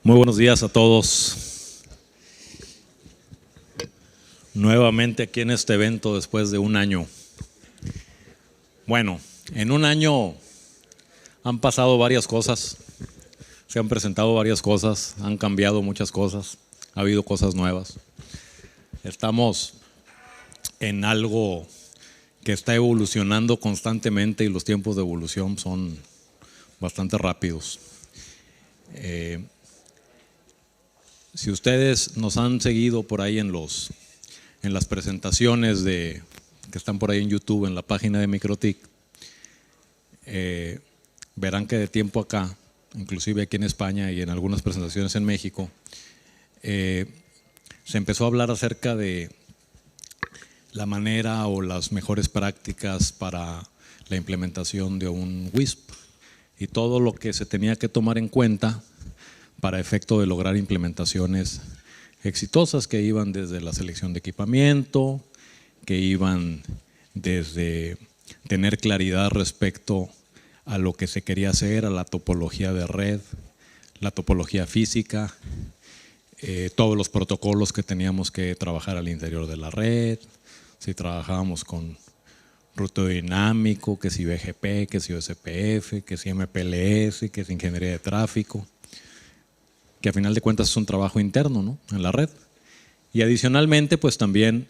Muy buenos días a todos. Nuevamente aquí en este evento después de un año. Bueno, en un año han pasado varias cosas, se han presentado varias cosas, han cambiado muchas cosas, ha habido cosas nuevas. Estamos en algo que está evolucionando constantemente y los tiempos de evolución son bastante rápidos. Si ustedes nos han seguido por ahí en las presentaciones que están por ahí en YouTube, en la página de Microtik, verán que de tiempo acá, inclusive aquí en España y en algunas presentaciones en México, se empezó a hablar acerca de la manera o las mejores prácticas para la implementación de un WISP y todo lo que se tenía que tomar en cuenta para efecto de lograr implementaciones exitosas que iban desde la selección de equipamiento, que iban desde tener claridad respecto a lo que se quería hacer, a la topología de red, la topología física, todos los protocolos que teníamos que trabajar al interior de la red, si trabajábamos con ruido dinámico, que si BGP, que si OSPF, que si MPLS, que si ingeniería de tráfico, que a final de cuentas es un trabajo interno, ¿no?, en la red. Y adicionalmente, pues también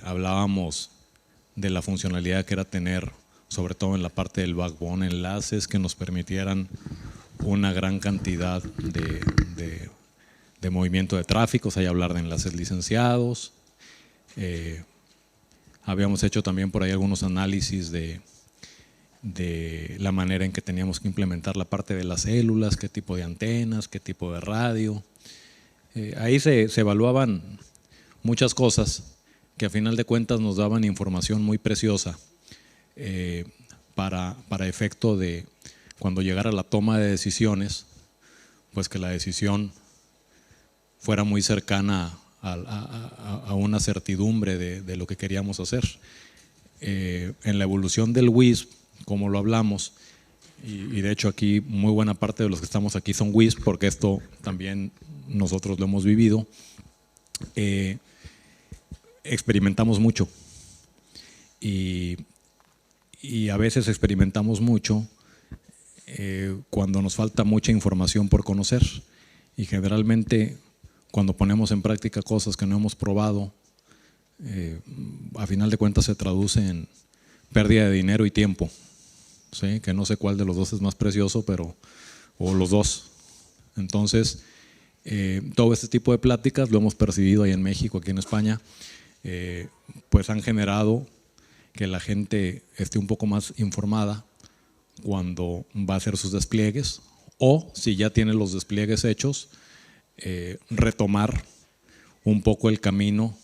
hablábamos de la funcionalidad que era tener, sobre todo en la parte del backbone, enlaces que nos permitieran una gran cantidad de movimiento de tráfico, o sea, hablar de enlaces licenciados. Habíamos hecho también por ahí algunos análisis de la manera en que teníamos que implementar la parte de las células, qué tipo de antenas, qué tipo de radio. Ahí se evaluaban muchas cosas que a final de cuentas nos daban información muy preciosa para efecto de cuando llegara la toma de decisiones, pues que la decisión fuera muy cercana a una certidumbre de lo que queríamos hacer. En la evolución del WISP, como lo hablamos, y de hecho aquí muy buena parte de los que estamos aquí son WISP, porque esto también nosotros lo hemos vivido, experimentamos mucho y a veces experimentamos mucho cuando nos falta mucha información por conocer, y generalmente cuando ponemos en práctica cosas que no hemos probado, a final de cuentas se traduce en pérdida de dinero y tiempo, ¿sí? Que no sé cuál de los dos es más precioso, o los dos. Entonces, todo este tipo de pláticas lo hemos percibido ahí en México, aquí en España, pues han generado que la gente esté un poco más informada cuando va a hacer sus despliegues, o si ya tiene los despliegues hechos, retomar un poco el camino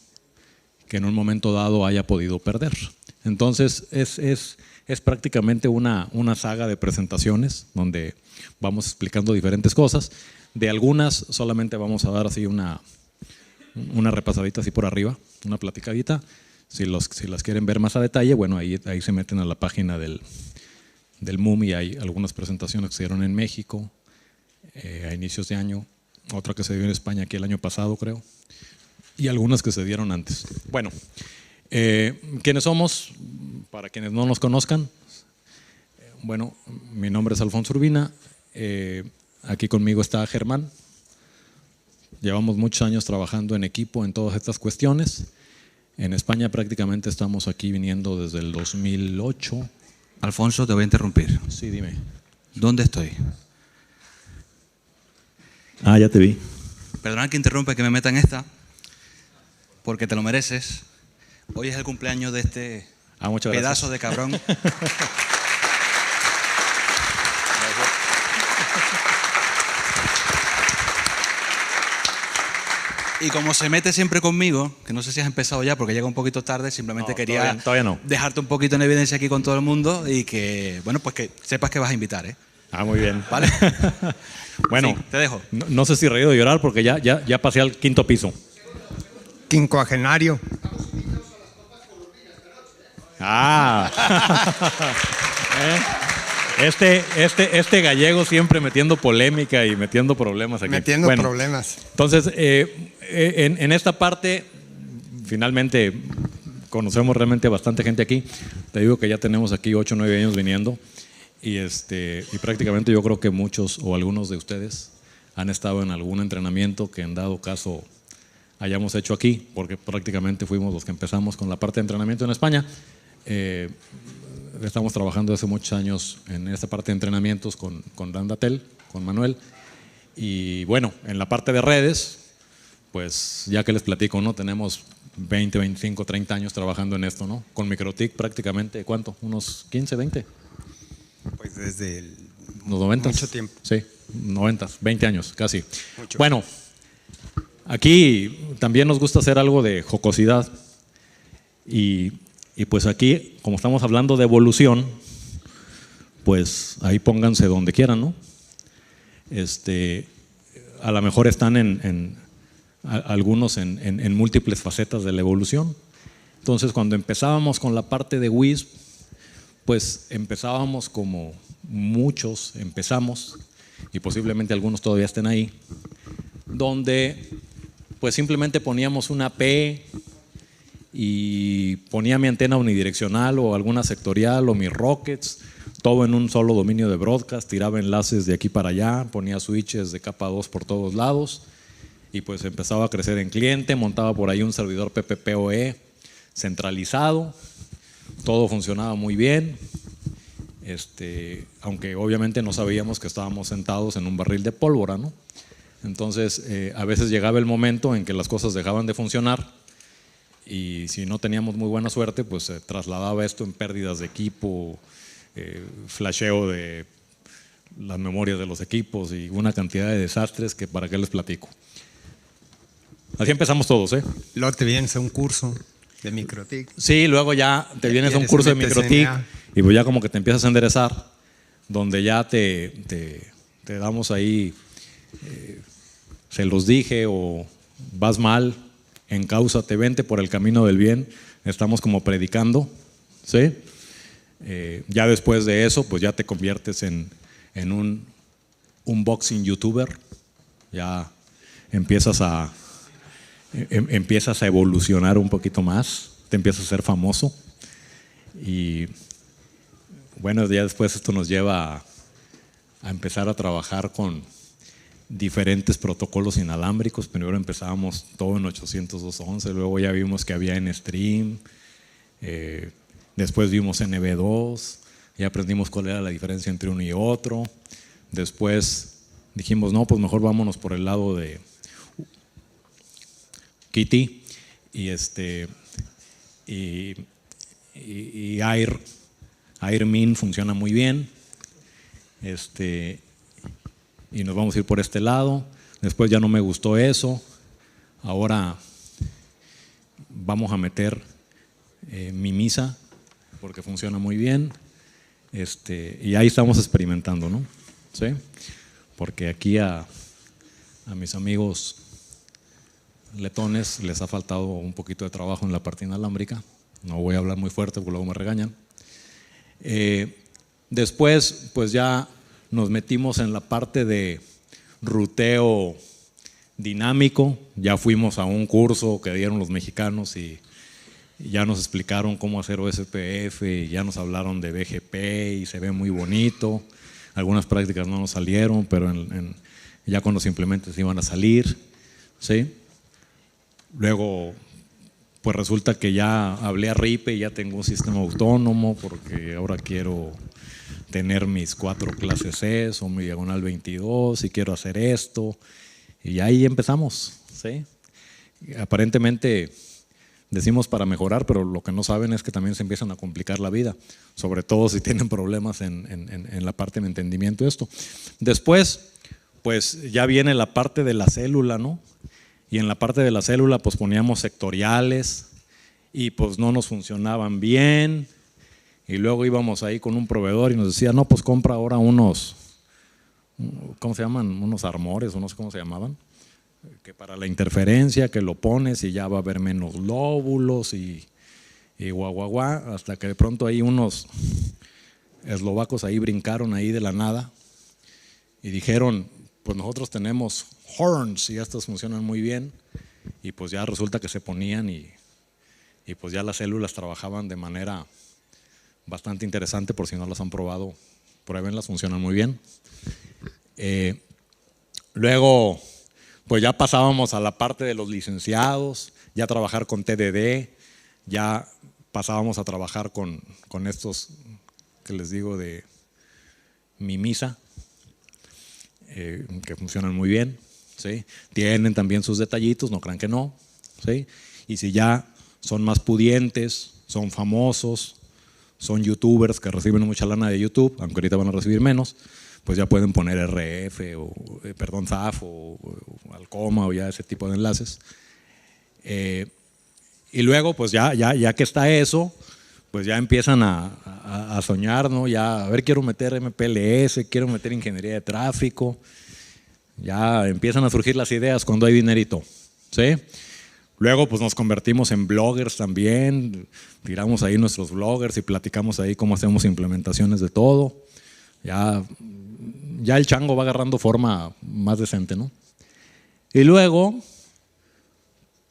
que en un momento dado haya podido perder. Entonces es prácticamente una saga de presentaciones donde vamos explicando diferentes cosas. De algunas solamente vamos a dar así una repasadita así por arriba, una platicadita. Si las quieren ver más a detalle, bueno, ahí se meten a la página del MUM y hay algunas presentaciones que se dieron en México a inicios de año, otra que se dio en España aquí el año pasado, creo, y algunas que se dieron antes. Bueno, ¿quiénes somos? Para quienes no nos conozcan, bueno, mi nombre es Alfonso Urbina, aquí conmigo está Germán. Llevamos muchos años trabajando en equipo en todas estas cuestiones. En España prácticamente estamos aquí viniendo desde el 2008. Alfonso, te voy a interrumpir. Sí, dime. ¿Dónde estoy? Ah, ya te vi. Perdona que interrumpa, que me meta en esta, porque te lo mereces. Hoy es el cumpleaños de este pedazo de cabrón. Y como se mete siempre conmigo, que no sé si has empezado ya porque llega un poquito tarde, simplemente no, quería todavía no. Dejarte un poquito en evidencia aquí con todo el mundo y que, bueno, pues que sepas que vas a invitar, ¿eh? Ah, muy bien. ¿Vale? Bueno, sí, te dejo. No sé si reír o llorar porque ya pasé al quinto piso. Quincuagenario. Ah. Este gallego siempre metiendo polémica y metiendo problemas aquí. Metiendo problemas. Entonces, en esta parte, finalmente, conocemos realmente bastante gente aquí. Te digo que ya tenemos aquí 8 o 9 años viniendo y prácticamente yo creo que muchos o algunos de ustedes han estado en algún entrenamiento que en dado caso hayamos hecho aquí, porque prácticamente fuimos los que empezamos con la parte de entrenamiento en España. Estamos trabajando hace muchos años en esta parte de entrenamientos con Randatel, con Manuel. Y bueno, en la parte de redes, pues ya que les platico, ¿no? Tenemos 20, 25, 30 años trabajando en esto, ¿no? Con MikroTik prácticamente, ¿cuánto? ¿Unos 15, 20? Pues desde los 90. Mucho tiempo. Sí, 90, 20 años casi. Mucho. Bueno, aquí también nos gusta hacer algo de jocosidad y pues aquí, como estamos hablando de evolución, pues ahí pónganse donde quieran, ¿no? A lo mejor están algunos en múltiples facetas de la evolución. Entonces, cuando empezábamos con la parte de WISP, pues empezábamos como muchos empezamos, y posiblemente algunos todavía estén ahí, donde pues simplemente poníamos una P y ponía mi antena unidireccional o alguna sectorial o mis rockets, todo en un solo dominio de broadcast, tiraba enlaces de aquí para allá, ponía switches de capa 2 por todos lados y pues empezaba a crecer en cliente, montaba por ahí un servidor PPPoE centralizado, todo funcionaba muy bien, aunque obviamente no sabíamos que estábamos sentados en un barril de pólvora, ¿no? Entonces a veces llegaba el momento en que las cosas dejaban de funcionar y si no teníamos muy buena suerte, pues se trasladaba esto en pérdidas de equipo, flasheo de las memorias de los equipos y una cantidad de desastres que para qué les platico. Así empezamos todos, ¿eh? Luego te vienes a un curso de MikroTik. Sí, luego ya te vienes a un curso de MikroTik y pues ya como que te empiezas a enderezar, donde ya te damos ahí, se los dije o vas mal, encáusate, vente por el camino del bien, estamos como predicando, ¿sí? Ya después de eso, pues ya te conviertes en un unboxing youtuber, ya empiezas a evolucionar un poquito más, te empiezas a ser famoso y bueno, ya después esto nos lleva a empezar a trabajar con diferentes protocolos inalámbricos. Primero empezábamos todo en 802.11, luego ya vimos que había en stream, después vimos NB2, ya aprendimos cuál era la diferencia entre uno y otro. Después dijimos, no, pues mejor vámonos por el lado de Kitty y AirMin funciona muy bien, y nos vamos a ir por este lado. Después ya no me gustó eso, ahora vamos a meter Mimisa porque funciona muy bien, y ahí estamos experimentando, ¿no? ¿Sí? Porque aquí a mis amigos letones les ha faltado un poquito de trabajo en la parte inalámbrica. No voy a hablar muy fuerte porque luego me regañan. Después pues ya nos metimos en la parte de ruteo dinámico, ya fuimos a un curso que dieron los mexicanos y ya nos explicaron cómo hacer OSPF y ya nos hablaron de BGP y se ve muy bonito. Algunas prácticas no nos salieron, pero ya cuando se implementen iban a salir, ¿sí? Luego pues resulta que ya hablé a RIPE y ya tengo un sistema autónomo porque ahora quiero tener mis 4 clases C o mi diagonal 22 y quiero hacer esto. Y ahí empezamos, ¿sí? Aparentemente decimos para mejorar, pero lo que no saben es que también se empiezan a complicar la vida, sobre todo si tienen problemas en la parte de entendimiento de esto. Después, pues ya viene la parte de la célula, ¿no? Y en la parte de la célula pues poníamos sectoriales y pues no nos funcionaban bien y luego íbamos ahí con un proveedor y nos decía, no, pues compra ahora unos, ¿cómo se llaman? Unos armores o no sé cómo se llamaban, que para la interferencia que lo pones y ya va a haber menos lóbulos y guau, hasta que de pronto hay unos eslovacos ahí brincaron ahí de la nada y dijeron, pues nosotros tenemos horns y estos funcionan muy bien, y pues ya resulta que se ponían y pues ya las células trabajaban de manera bastante interesante. Por si no las han probado, pruébenlas, funcionan muy bien. Luego pues ya pasábamos a la parte de los licenciados, ya trabajar con TDD, ya pasábamos a trabajar con estos que les digo de Mimisa, que funcionan muy bien, ¿sí? Tienen también sus detallitos, no crean que no, ¿sí? Y si ya son más pudientes, son famosos, son youtubers que reciben mucha lana de YouTube, aunque ahorita van a recibir menos, pues ya pueden poner RF o ZAF o Alcoma o ya ese tipo de enlaces. Y luego pues ya que está eso, pues ya empiezan a soñar, ¿no? Ya, a ver, quiero meter MPLS, quiero meter ingeniería de tráfico. Ya empiezan a surgir las ideas cuando hay dinerito, ¿sí? Luego pues nos convertimos en bloggers también, tiramos ahí nuestros bloggers y platicamos ahí cómo hacemos implementaciones de todo. Ya el chango va agarrando forma más decente, ¿no? Y luego,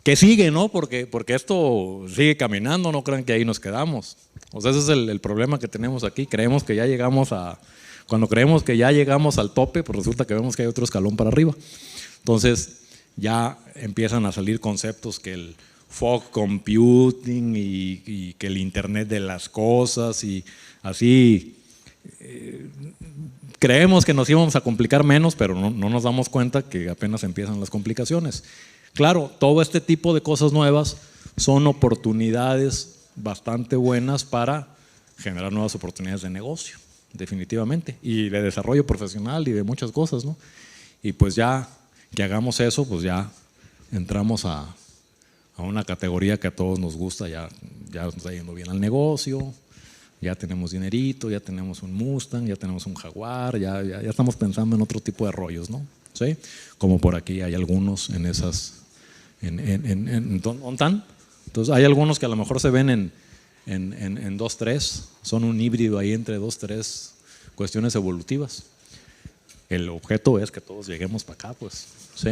¿qué sigue, no? Porque esto sigue caminando, no crean que ahí nos quedamos. O sea, ese es el problema que tenemos aquí. Creemos que ya llegamos cuando creemos que ya llegamos al tope, pues resulta que vemos que hay otro escalón para arriba. Entonces ya empiezan a salir conceptos que el fog computing y que el internet de las cosas y así. Creemos que nos íbamos a complicar menos, pero no nos damos cuenta que apenas empiezan las complicaciones. Claro, todo este tipo de cosas nuevas son oportunidades bastante buenas para generar nuevas oportunidades de negocio, definitivamente, y de desarrollo profesional y de muchas cosas, ¿no? Y pues ya que hagamos eso, pues ya entramos a una categoría que a todos nos gusta, ya nos está yendo bien al negocio, ya tenemos dinerito, ya tenemos un Mustang, ya tenemos un Jaguar, ya estamos pensando en otro tipo de rollos, ¿no? ¿Sí? Como por aquí hay algunos en esas, ¿dónde están? Entonces hay algunos que a lo mejor se ven en 2, 3, son un híbrido ahí entre 2, 3 cuestiones evolutivas. El objeto es que todos lleguemos para acá, pues, ¿sí?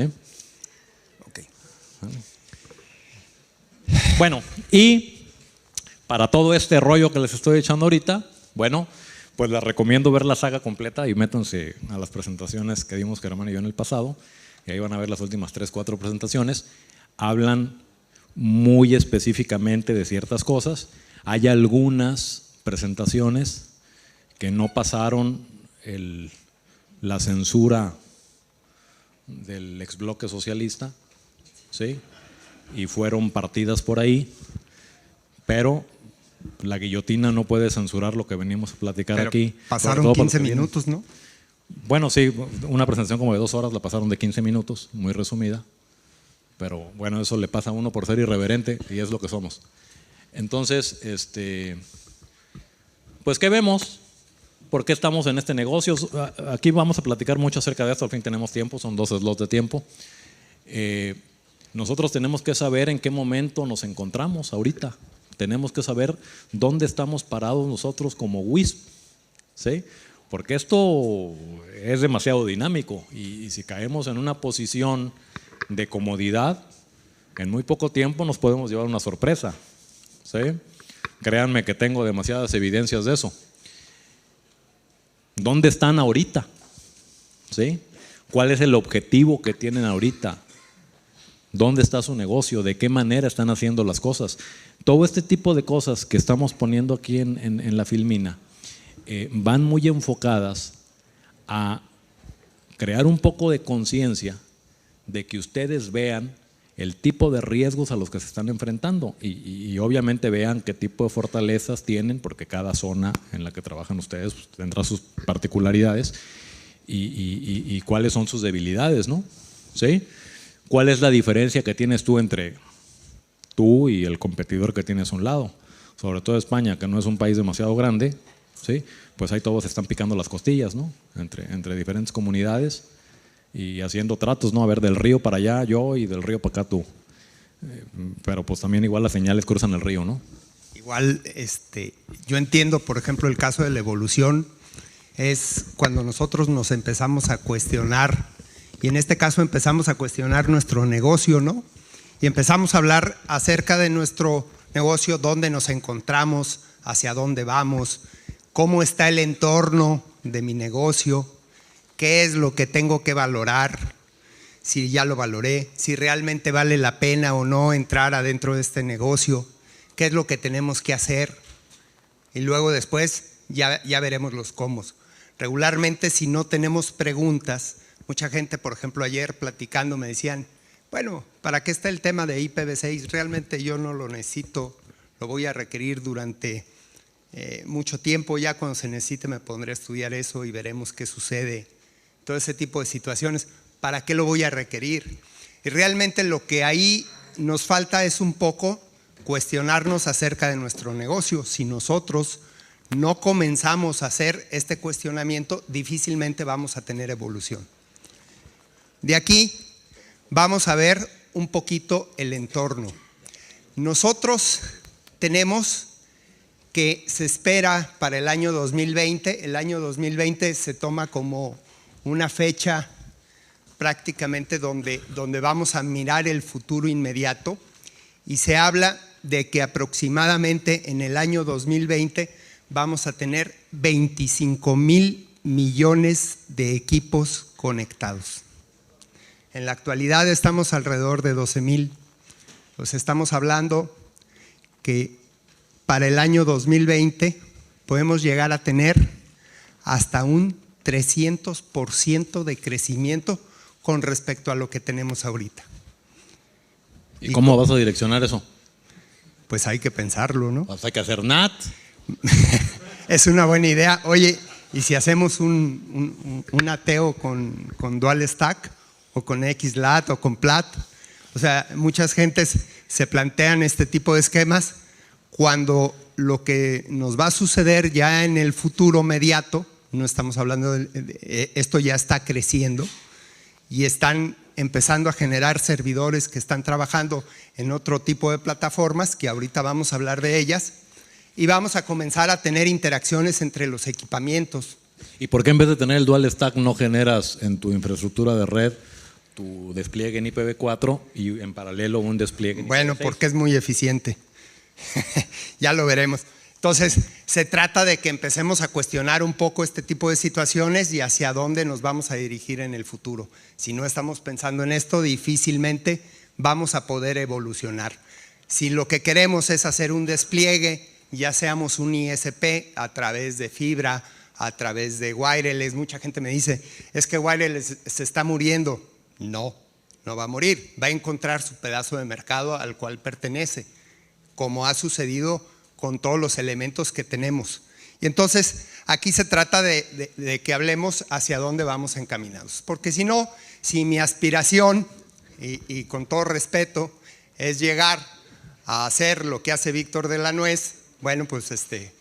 Ok. Bueno, y para todo este rollo que les estoy echando ahorita, bueno, pues les recomiendo ver la saga completa y métanse a las presentaciones que dimos Germán y yo en el pasado, y ahí van a ver las últimas 3, 4 presentaciones. Hablan muy específicamente de ciertas cosas. Hay algunas presentaciones que no pasaron la censura del exbloque socialista, ¿sí? Y fueron partidas por ahí, pero la guillotina no puede censurar lo que venimos a platicar pero aquí. pasaron 15 minutos, ¿no? Bueno, sí, una presentación como de 2 horas la pasaron de 15 minutos, muy resumida, pero bueno, eso le pasa a uno por ser irreverente y es lo que somos. Entonces, pues ¿qué vemos? ¿Por qué estamos en este negocio? Aquí vamos a platicar mucho acerca de esto, al fin tenemos tiempo, son 2 slots de tiempo. Nosotros tenemos que saber en qué momento nos encontramos ahorita. Tenemos que saber dónde estamos parados nosotros como WISP, ¿sí? Porque esto es demasiado dinámico y si caemos en una posición de comodidad, en muy poco tiempo nos podemos llevar una sorpresa, ¿sí? Créanme que tengo demasiadas evidencias de eso. ¿Dónde están ahorita? ¿Sí? ¿Cuál es el objetivo que tienen ahorita? ¿Dónde está su negocio? ¿De qué manera están haciendo las cosas? Todo este tipo de cosas que estamos poniendo aquí en la filmina van muy enfocadas a crear un poco de conciencia de que ustedes vean el tipo de riesgos a los que se están enfrentando y obviamente vean qué tipo de fortalezas tienen, porque cada zona en la que trabajan ustedes pues, tendrá sus particularidades y cuáles son sus debilidades, ¿no? ¿Sí? ¿Cuál es la diferencia que tienes tú entre tú y el competidor que tienes a un lado? Sobre todo España, que no es un país demasiado grande, ¿sí? Pues ahí todos están picando las costillas, ¿no? Entre diferentes comunidades y haciendo tratos, ¿no? A ver, del río para allá yo y del río para acá tú. Pero pues también igual las señales cruzan el río, ¿no? Igual, yo entiendo, por ejemplo, el caso de la evolución, es cuando nosotros nos empezamos a cuestionar, y en este caso empezamos a cuestionar nuestro negocio, ¿no? Y empezamos a hablar acerca de nuestro negocio, dónde nos encontramos, hacia dónde vamos, cómo está el entorno de mi negocio, qué es lo que tengo que valorar, si ya lo valoré, si realmente vale la pena o no entrar adentro de este negocio, qué es lo que tenemos que hacer, y luego después ya veremos los cómo. Regularmente, si no tenemos preguntas, mucha gente, por ejemplo, ayer platicando me decían, bueno, ¿para qué está el tema de IPv6? Realmente yo no lo necesito, lo voy a requerir durante mucho tiempo, ya cuando se necesite me pondré a estudiar eso y veremos qué sucede, todo ese tipo de situaciones, ¿para qué lo voy a requerir? Y realmente lo que ahí nos falta es un poco cuestionarnos acerca de nuestro negocio. Si nosotros no comenzamos a hacer este cuestionamiento, difícilmente vamos a tener evolución. De aquí vamos a ver un poquito el entorno. Nosotros tenemos que se espera para el año 2020, el año 2020 se toma como una fecha prácticamente donde vamos a mirar el futuro inmediato, y se habla de que aproximadamente en el año 2020 vamos a tener 25,000 millones de equipos conectados. En la actualidad estamos alrededor de 12,000. Pues estamos hablando que para el año 2020 podemos llegar a tener hasta un 300% de crecimiento con respecto a lo que tenemos ahorita. ¿Y cómo vas a direccionar eso? Pues hay que pensarlo, ¿no? Pues hay que hacer NAT. Es una buena idea. Oye, ¿y si hacemos un ateo con Dual Stack o con XLAT o con PLAT? O sea, muchas gentes se plantean este tipo de esquemas cuando lo que nos va a suceder ya en el futuro inmediato, no estamos hablando esto ya está creciendo y están empezando a generar servidores que están trabajando en otro tipo de plataformas, que ahorita vamos a hablar de ellas, y vamos a comenzar a tener interacciones entre los equipamientos. ¿Y por qué en vez de tener el Dual Stack no generas en tu infraestructura de red tu despliegue en IPv4 y en paralelo un despliegue en IPv6? Bueno, porque es muy eficiente. Ya lo veremos. Entonces, se trata de que empecemos a cuestionar un poco este tipo de situaciones y hacia dónde nos vamos a dirigir en el futuro. Si no estamos pensando en esto, difícilmente vamos a poder evolucionar. Si lo que queremos es hacer un despliegue, ya seamos un ISP a través de fibra, a través de wireless, mucha gente me dice, es que wireless se está muriendo. No, no va a morir, va a encontrar su pedazo de mercado al cual pertenece, como ha sucedido con todos los elementos que tenemos. Y entonces aquí se trata de que hablemos hacia dónde vamos encaminados, porque si no, si mi aspiración, y con todo respeto, es llegar a hacer lo que hace Víctor de la Nuez, bueno, pues ese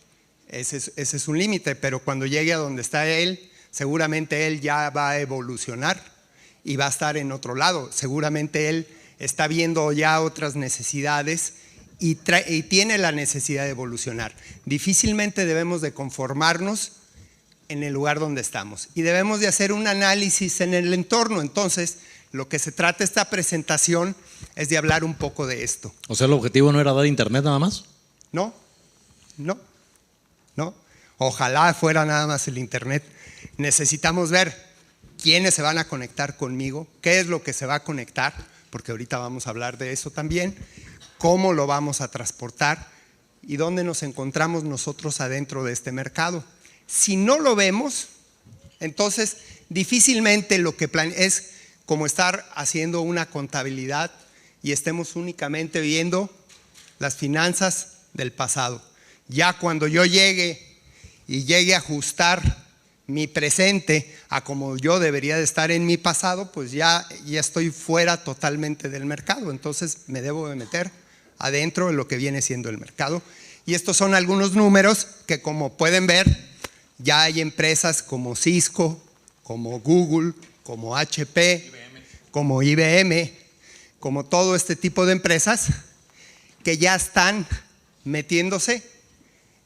es un límite, pero cuando llegue a donde está él, seguramente él ya va a evolucionar y va a estar en otro lado. Seguramente él está viendo ya otras necesidades y tiene la necesidad de evolucionar. Difícilmente debemos de conformarnos en el lugar donde estamos y debemos de hacer un análisis en el entorno. Entonces, lo que se trata esta presentación es de hablar un poco de esto. O sea, ¿el objetivo no era dar internet nada más? No. Ojalá fuera nada más el internet. Necesitamos ver quiénes se van a conectar conmigo, qué es lo que se va a conectar, porque ahorita vamos a hablar de eso también, cómo lo vamos a transportar y dónde nos encontramos nosotros adentro de este mercado. Si no lo vemos, entonces difícilmente lo que es como estar haciendo una contabilidad y estemos únicamente viendo las finanzas del pasado. Ya cuando yo llegue a ajustar mi presente a como yo debería de estar en mi pasado, pues ya estoy fuera totalmente del mercado. Entonces me debo de meter adentro de lo que viene siendo el mercado. Y estos son algunos números que, como pueden ver, ya hay empresas como Cisco, como Google, como HP, como IBM, como todo este tipo de empresas que ya están metiéndose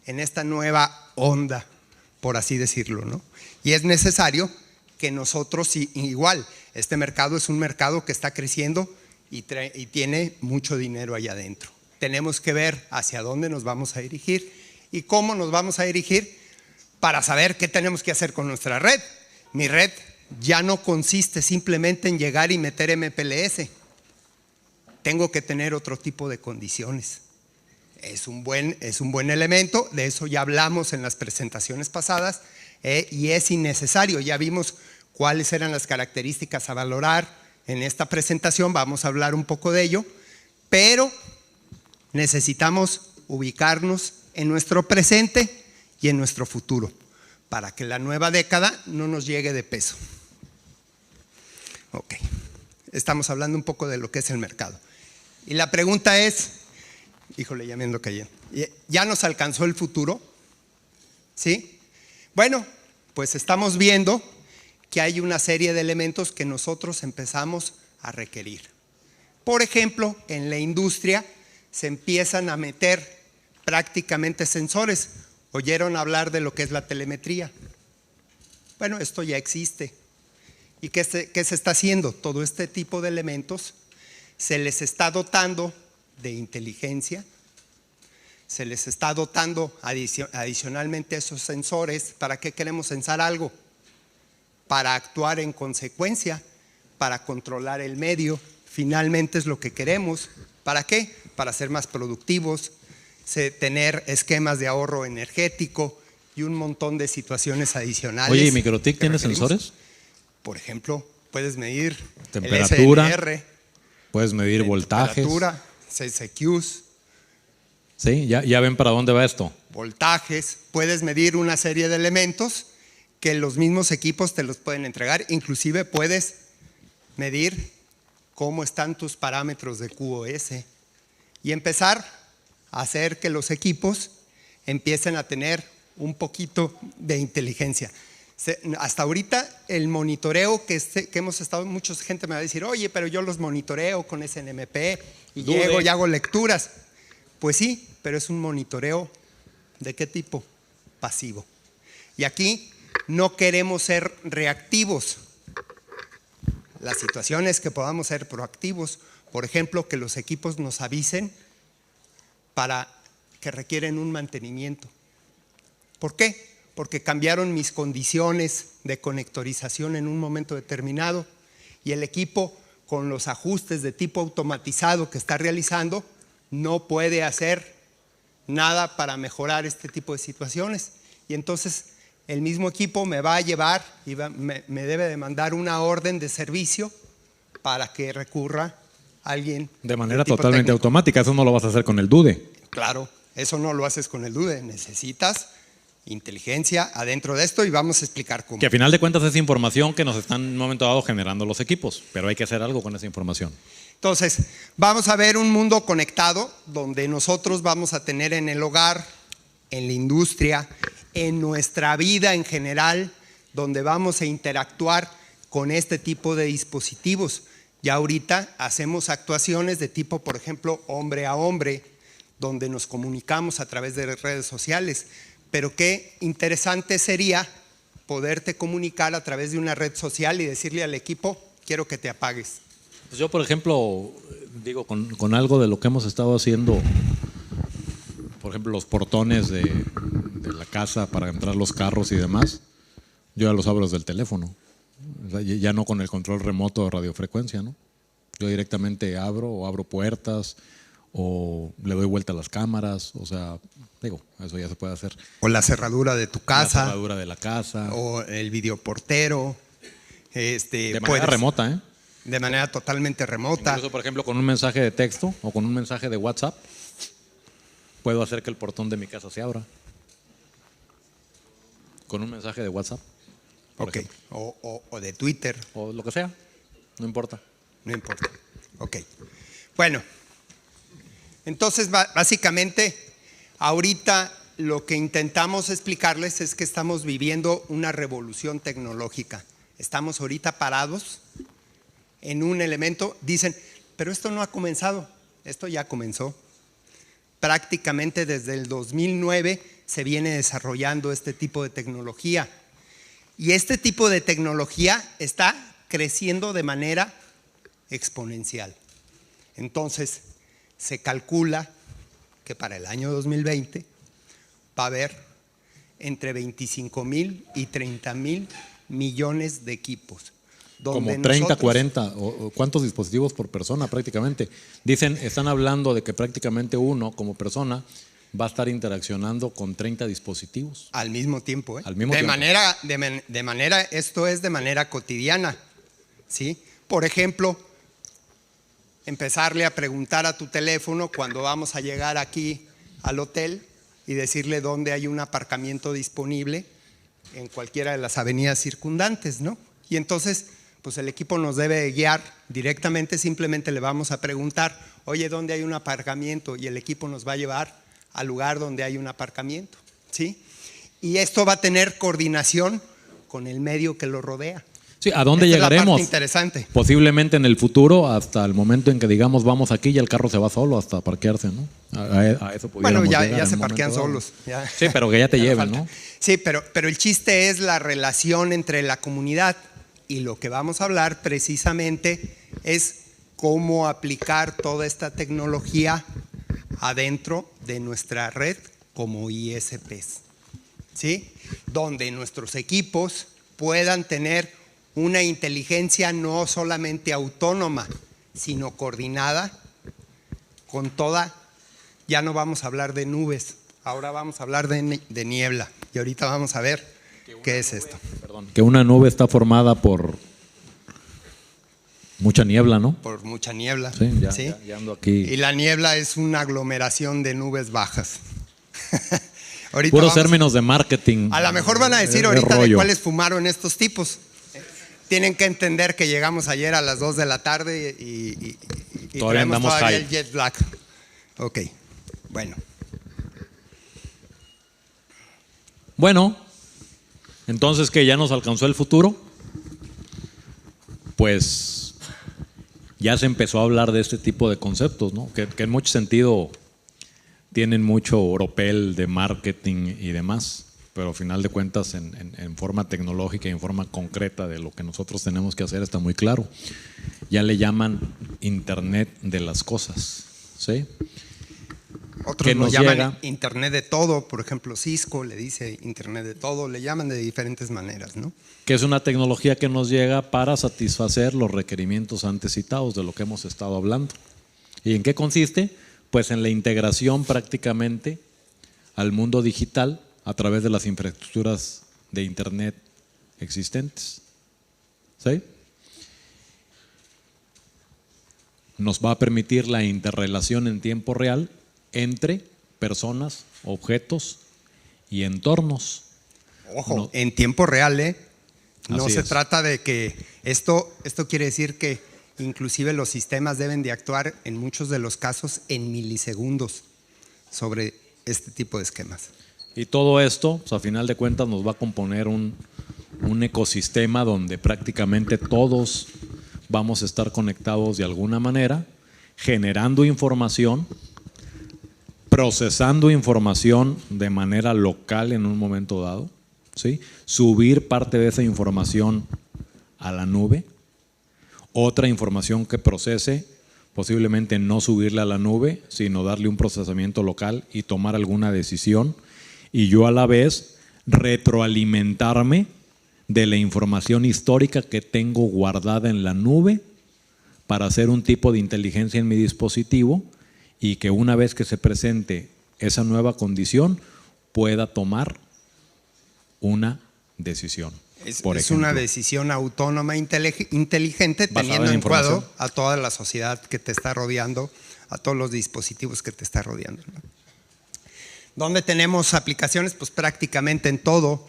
en esta nueva onda, por así decirlo, ¿no? Y es necesario que nosotros, igual, este mercado es un mercado que está creciendo y tiene mucho dinero allá adentro. Tenemos que ver hacia dónde nos vamos a dirigir y cómo nos vamos a dirigir para saber qué tenemos que hacer con nuestra red. Mi red ya no consiste simplemente en llegar y meter MPLS. Tengo que tener otro tipo de condiciones. Es un buen elemento, de eso ya hablamos en las presentaciones pasadas, y es innecesario. Ya vimos cuáles eran las características a valorar en esta presentación, vamos a hablar un poco de ello, pero necesitamos ubicarnos en nuestro presente y en nuestro futuro para que la nueva década no nos llegue de peso. Ok, estamos hablando un poco de lo que es el mercado. Y la pregunta es, híjole, ya me ando cayendo, ¿ya nos alcanzó el futuro? ¿Sí? Bueno, pues estamos viendo que hay una serie de elementos que nosotros empezamos a requerir. Por ejemplo, en la industria se empiezan a meter prácticamente sensores. ¿Oyeron hablar de lo que es la telemetría? Bueno, esto ya existe. ¿Y qué se está haciendo? Todo este tipo de elementos se les está dotando de inteligencia, se les está dotando adicionalmente esos sensores. ¿Para qué queremos censar algo? Para actuar en consecuencia, para controlar el medio. Finalmente es lo que queremos. ¿Para qué? Para ser más productivos, tener esquemas de ahorro energético y un montón de situaciones adicionales. Oye, ¿y Microtik tiene sensores? Por ejemplo, puedes medir temperatura, el SNR, puedes medir voltajes, temperatura, CCQs. Sí, ya ven para dónde va esto. Voltajes, puedes medir una serie de elementos que los mismos equipos te los pueden entregar. Inclusive puedes medir cómo están tus parámetros de QoS y empezar a hacer que los equipos empiecen a tener un poquito de inteligencia. Hasta ahorita el monitoreo que hemos estado, mucha gente me va a decir, oye, pero yo los monitoreo con SNMP y llego y hago lecturas. Pues sí, pero es un monitoreo ¿de qué tipo? Pasivo. Y aquí no queremos ser reactivos. La situación es que podamos ser proactivos. Por ejemplo, que los equipos nos avisen para que requieren un mantenimiento. ¿Por qué? Porque cambiaron mis condiciones de conectorización en un momento determinado y el equipo, con los ajustes de tipo automatizado que está realizando, no puede hacer nada para mejorar este tipo de situaciones. Y entonces el mismo equipo me va a llevar y me debe de mandar una orden de servicio para que recurra a alguien. De manera totalmente automática, eso no lo vas a hacer con el DUDE. Claro, eso no lo haces con el DUDE, necesitas inteligencia adentro de esto y vamos a explicar cómo. Que a final de cuentas es información que nos están en un momento dado generando los equipos, pero hay que hacer algo con esa información. Entonces, vamos a ver un mundo conectado donde nosotros vamos a tener en el hogar, en la industria, en nuestra vida en general, donde vamos a interactuar con este tipo de dispositivos. Ya ahorita hacemos actuaciones de tipo, por ejemplo, hombre a hombre, donde nos comunicamos a través de redes sociales. Pero qué interesante sería poderte comunicar a través de una red social y decirle al equipo, quiero que te apagues. Pues yo, por ejemplo, digo, con algo de lo que hemos estado haciendo, por ejemplo, los portones de la casa para entrar los carros y demás, yo ya los abro desde el teléfono. O sea, ya no con el control remoto de radiofrecuencia, ¿no? Yo directamente abro puertas o le doy vuelta a las cámaras, o sea, digo, eso ya se puede hacer. O la cerradura de tu casa. La cerradura de la casa. O el videoportero. De manera remota, ¿eh? De manera totalmente remota. Incluso, por ejemplo, con un mensaje de texto o con un mensaje de WhatsApp, puedo hacer que el portón de mi casa se abra. Con un mensaje de WhatsApp. Ok, o de Twitter. O lo que sea, no importa. No importa, ok. Bueno, entonces básicamente ahorita lo que intentamos explicarles es que estamos viviendo una revolución tecnológica. Estamos ahorita parados en un elemento, dicen, pero esto no ha comenzado, esto ya comenzó. prácticamente desde el 2009 se viene desarrollando este tipo de tecnología. Y este tipo de tecnología está creciendo de manera exponencial. Entonces, se calcula que para el año 2020 va a haber entre 25,000 y 30,000 millones de equipos. Como 30, 40, o ¿cuántos dispositivos por persona prácticamente? Están hablando de que prácticamente uno como persona va a estar interaccionando con 30 dispositivos. Al mismo tiempo, ¿eh? Al mismo tiempo. Esto es de manera cotidiana, ¿sí? Por ejemplo, empezarle a preguntar a tu teléfono cuando vamos a llegar aquí al hotel y decirle dónde hay un aparcamiento disponible en cualquiera de las avenidas circundantes, ¿no? Y entonces, pues el equipo nos debe guiar directamente, simplemente le vamos a preguntar, oye, ¿dónde hay un aparcamiento? Y el equipo nos va a llevar al lugar donde hay un aparcamiento, ¿sí? Y esto va a tener coordinación con el medio que lo rodea. Sí, ¿a dónde llegaremos? Es la parte interesante. Posiblemente en el futuro, hasta el momento en que digamos vamos aquí y el carro se va solo hasta parquearse, ¿no? A eso pudiéramos llegar ya se parquean solos. Ya. Sí, pero que ya te lleven, ¿no? Sí, pero el chiste es la relación entre la comunidad, y lo que vamos a hablar precisamente es cómo aplicar toda esta tecnología adentro de nuestra red como ISPs, ¿sí? Donde nuestros equipos puedan tener una inteligencia no solamente autónoma, sino coordinada con toda. Ya no vamos a hablar de nubes, ahora vamos a hablar de niebla. Y ahorita vamos a ver qué es esto. Perdón, que una nube está formada por mucha niebla, ¿no? Por mucha niebla. Sí, ya ando aquí. Y la niebla es una aglomeración de nubes bajas. Puros términos de marketing. A lo mejor van a decir ahorita de cuáles fumaron estos tipos. Tienen que entender que llegamos ayer a las 2 de la tarde y todavía andamos todavía high. el jet lag. Ok, bueno. Bueno, entonces que ya nos alcanzó el futuro, pues ya se empezó a hablar de este tipo de conceptos, ¿no? Que en mucho sentido tienen mucho oropel de marketing y demás, pero al final de cuentas en forma tecnológica y en forma concreta de lo que nosotros tenemos que hacer está muy claro. Ya le llaman Internet de las cosas, ¿sí? Otros nos llaman Internet de todo, por ejemplo Cisco le dice Internet de todo, le llaman de diferentes maneras, ¿no? Que es una tecnología que nos llega para satisfacer los requerimientos antes citados de lo que hemos estado hablando. ¿Y en qué consiste? Pues en la integración prácticamente al mundo digital a través de las infraestructuras de Internet existentes. ¿Sí? Nos va a permitir la interrelación en tiempo real entre personas, objetos y entornos. Ojo, en tiempo real, ¿eh? No se es. trata de que esto quiere decir que inclusive los sistemas deben de actuar en muchos de los casos en milisegundos sobre este tipo de esquemas. Y todo esto, pues, a final de cuentas, nos va a componer un ecosistema donde prácticamente todos vamos a estar conectados de alguna manera, generando información, procesando información de manera local en un momento dado, ¿sí? Subir parte de esa información a la nube, otra información que procese, posiblemente no subirla a la nube, sino darle un procesamiento local y tomar alguna decisión, y yo a la vez retroalimentarme de la información histórica que tengo guardada en la nube para hacer un tipo de inteligencia en mi dispositivo y que una vez que se presente esa nueva condición pueda tomar una decisión. Es una decisión autónoma inteligente teniendo en cuenta a toda la sociedad que te está rodeando, a todos los dispositivos que te está rodeando, ¿no? ¿Dónde tenemos aplicaciones? Pues prácticamente en todo,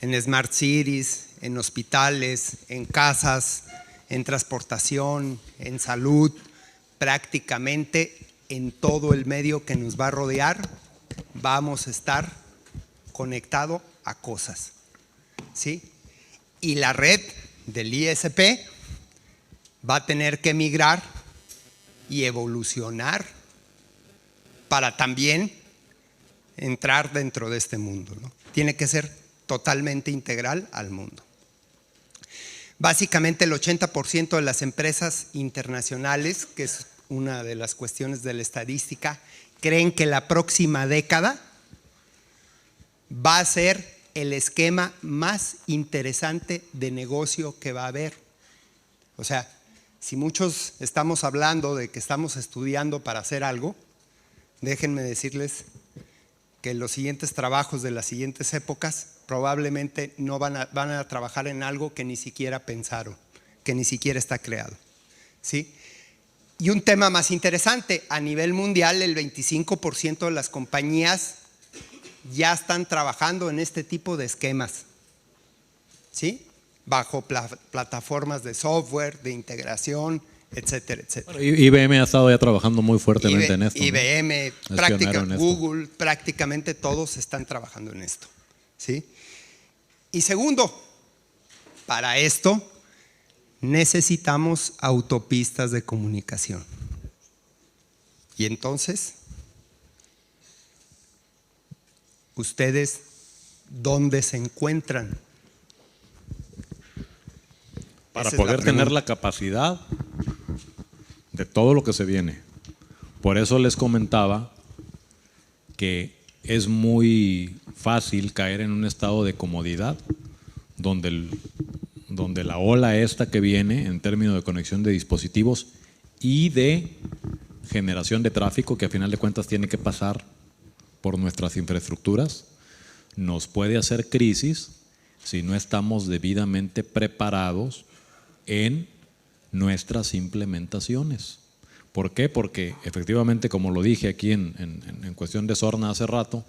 en Smart Cities, en hospitales, en casas, en transportación, en salud, prácticamente en todo el medio que nos va a rodear vamos a estar conectados a cosas, ¿sí? Y la red del ISP va a tener que migrar y evolucionar para también entrar dentro de este mundo, ¿no? Tiene que ser totalmente integral al mundo. Básicamente el 80% de las empresas internacionales, que es una de las cuestiones de la estadística, creen que la próxima década va a ser el esquema más interesante de negocio que va a haber. O sea, si muchos estamos hablando de que estamos estudiando para hacer algo, déjenme decirles que los siguientes trabajos de las siguientes épocas probablemente no van a trabajar en algo que ni siquiera pensaron, que ni siquiera está creado, ¿sí? Y un tema más interesante, a nivel mundial el 25% de las compañías ya están trabajando en este tipo de esquemas, ¿sí? Bajo plataformas de software, de integración, etcétera, etcétera. Bueno, IBM ha estado ya trabajando muy fuertemente en esto. IBM, ¿no? Google, prácticamente todos están trabajando en esto, ¿sí? Y segundo, para esto necesitamos autopistas de comunicación. Y entonces, ¿ustedes dónde se encuentran? Para poder tener la capacidad de todo lo que se viene. Por eso les comentaba que es muy fácil caer en un estado de comodidad donde la ola esta que viene en términos de conexión de dispositivos y de generación de tráfico, que a final de cuentas tiene que pasar por nuestras infraestructuras, nos puede hacer crisis si no estamos debidamente preparados en nuestras implementaciones. ¿Por qué? Porque efectivamente, como lo dije aquí en cuestión de Sorna hace rato,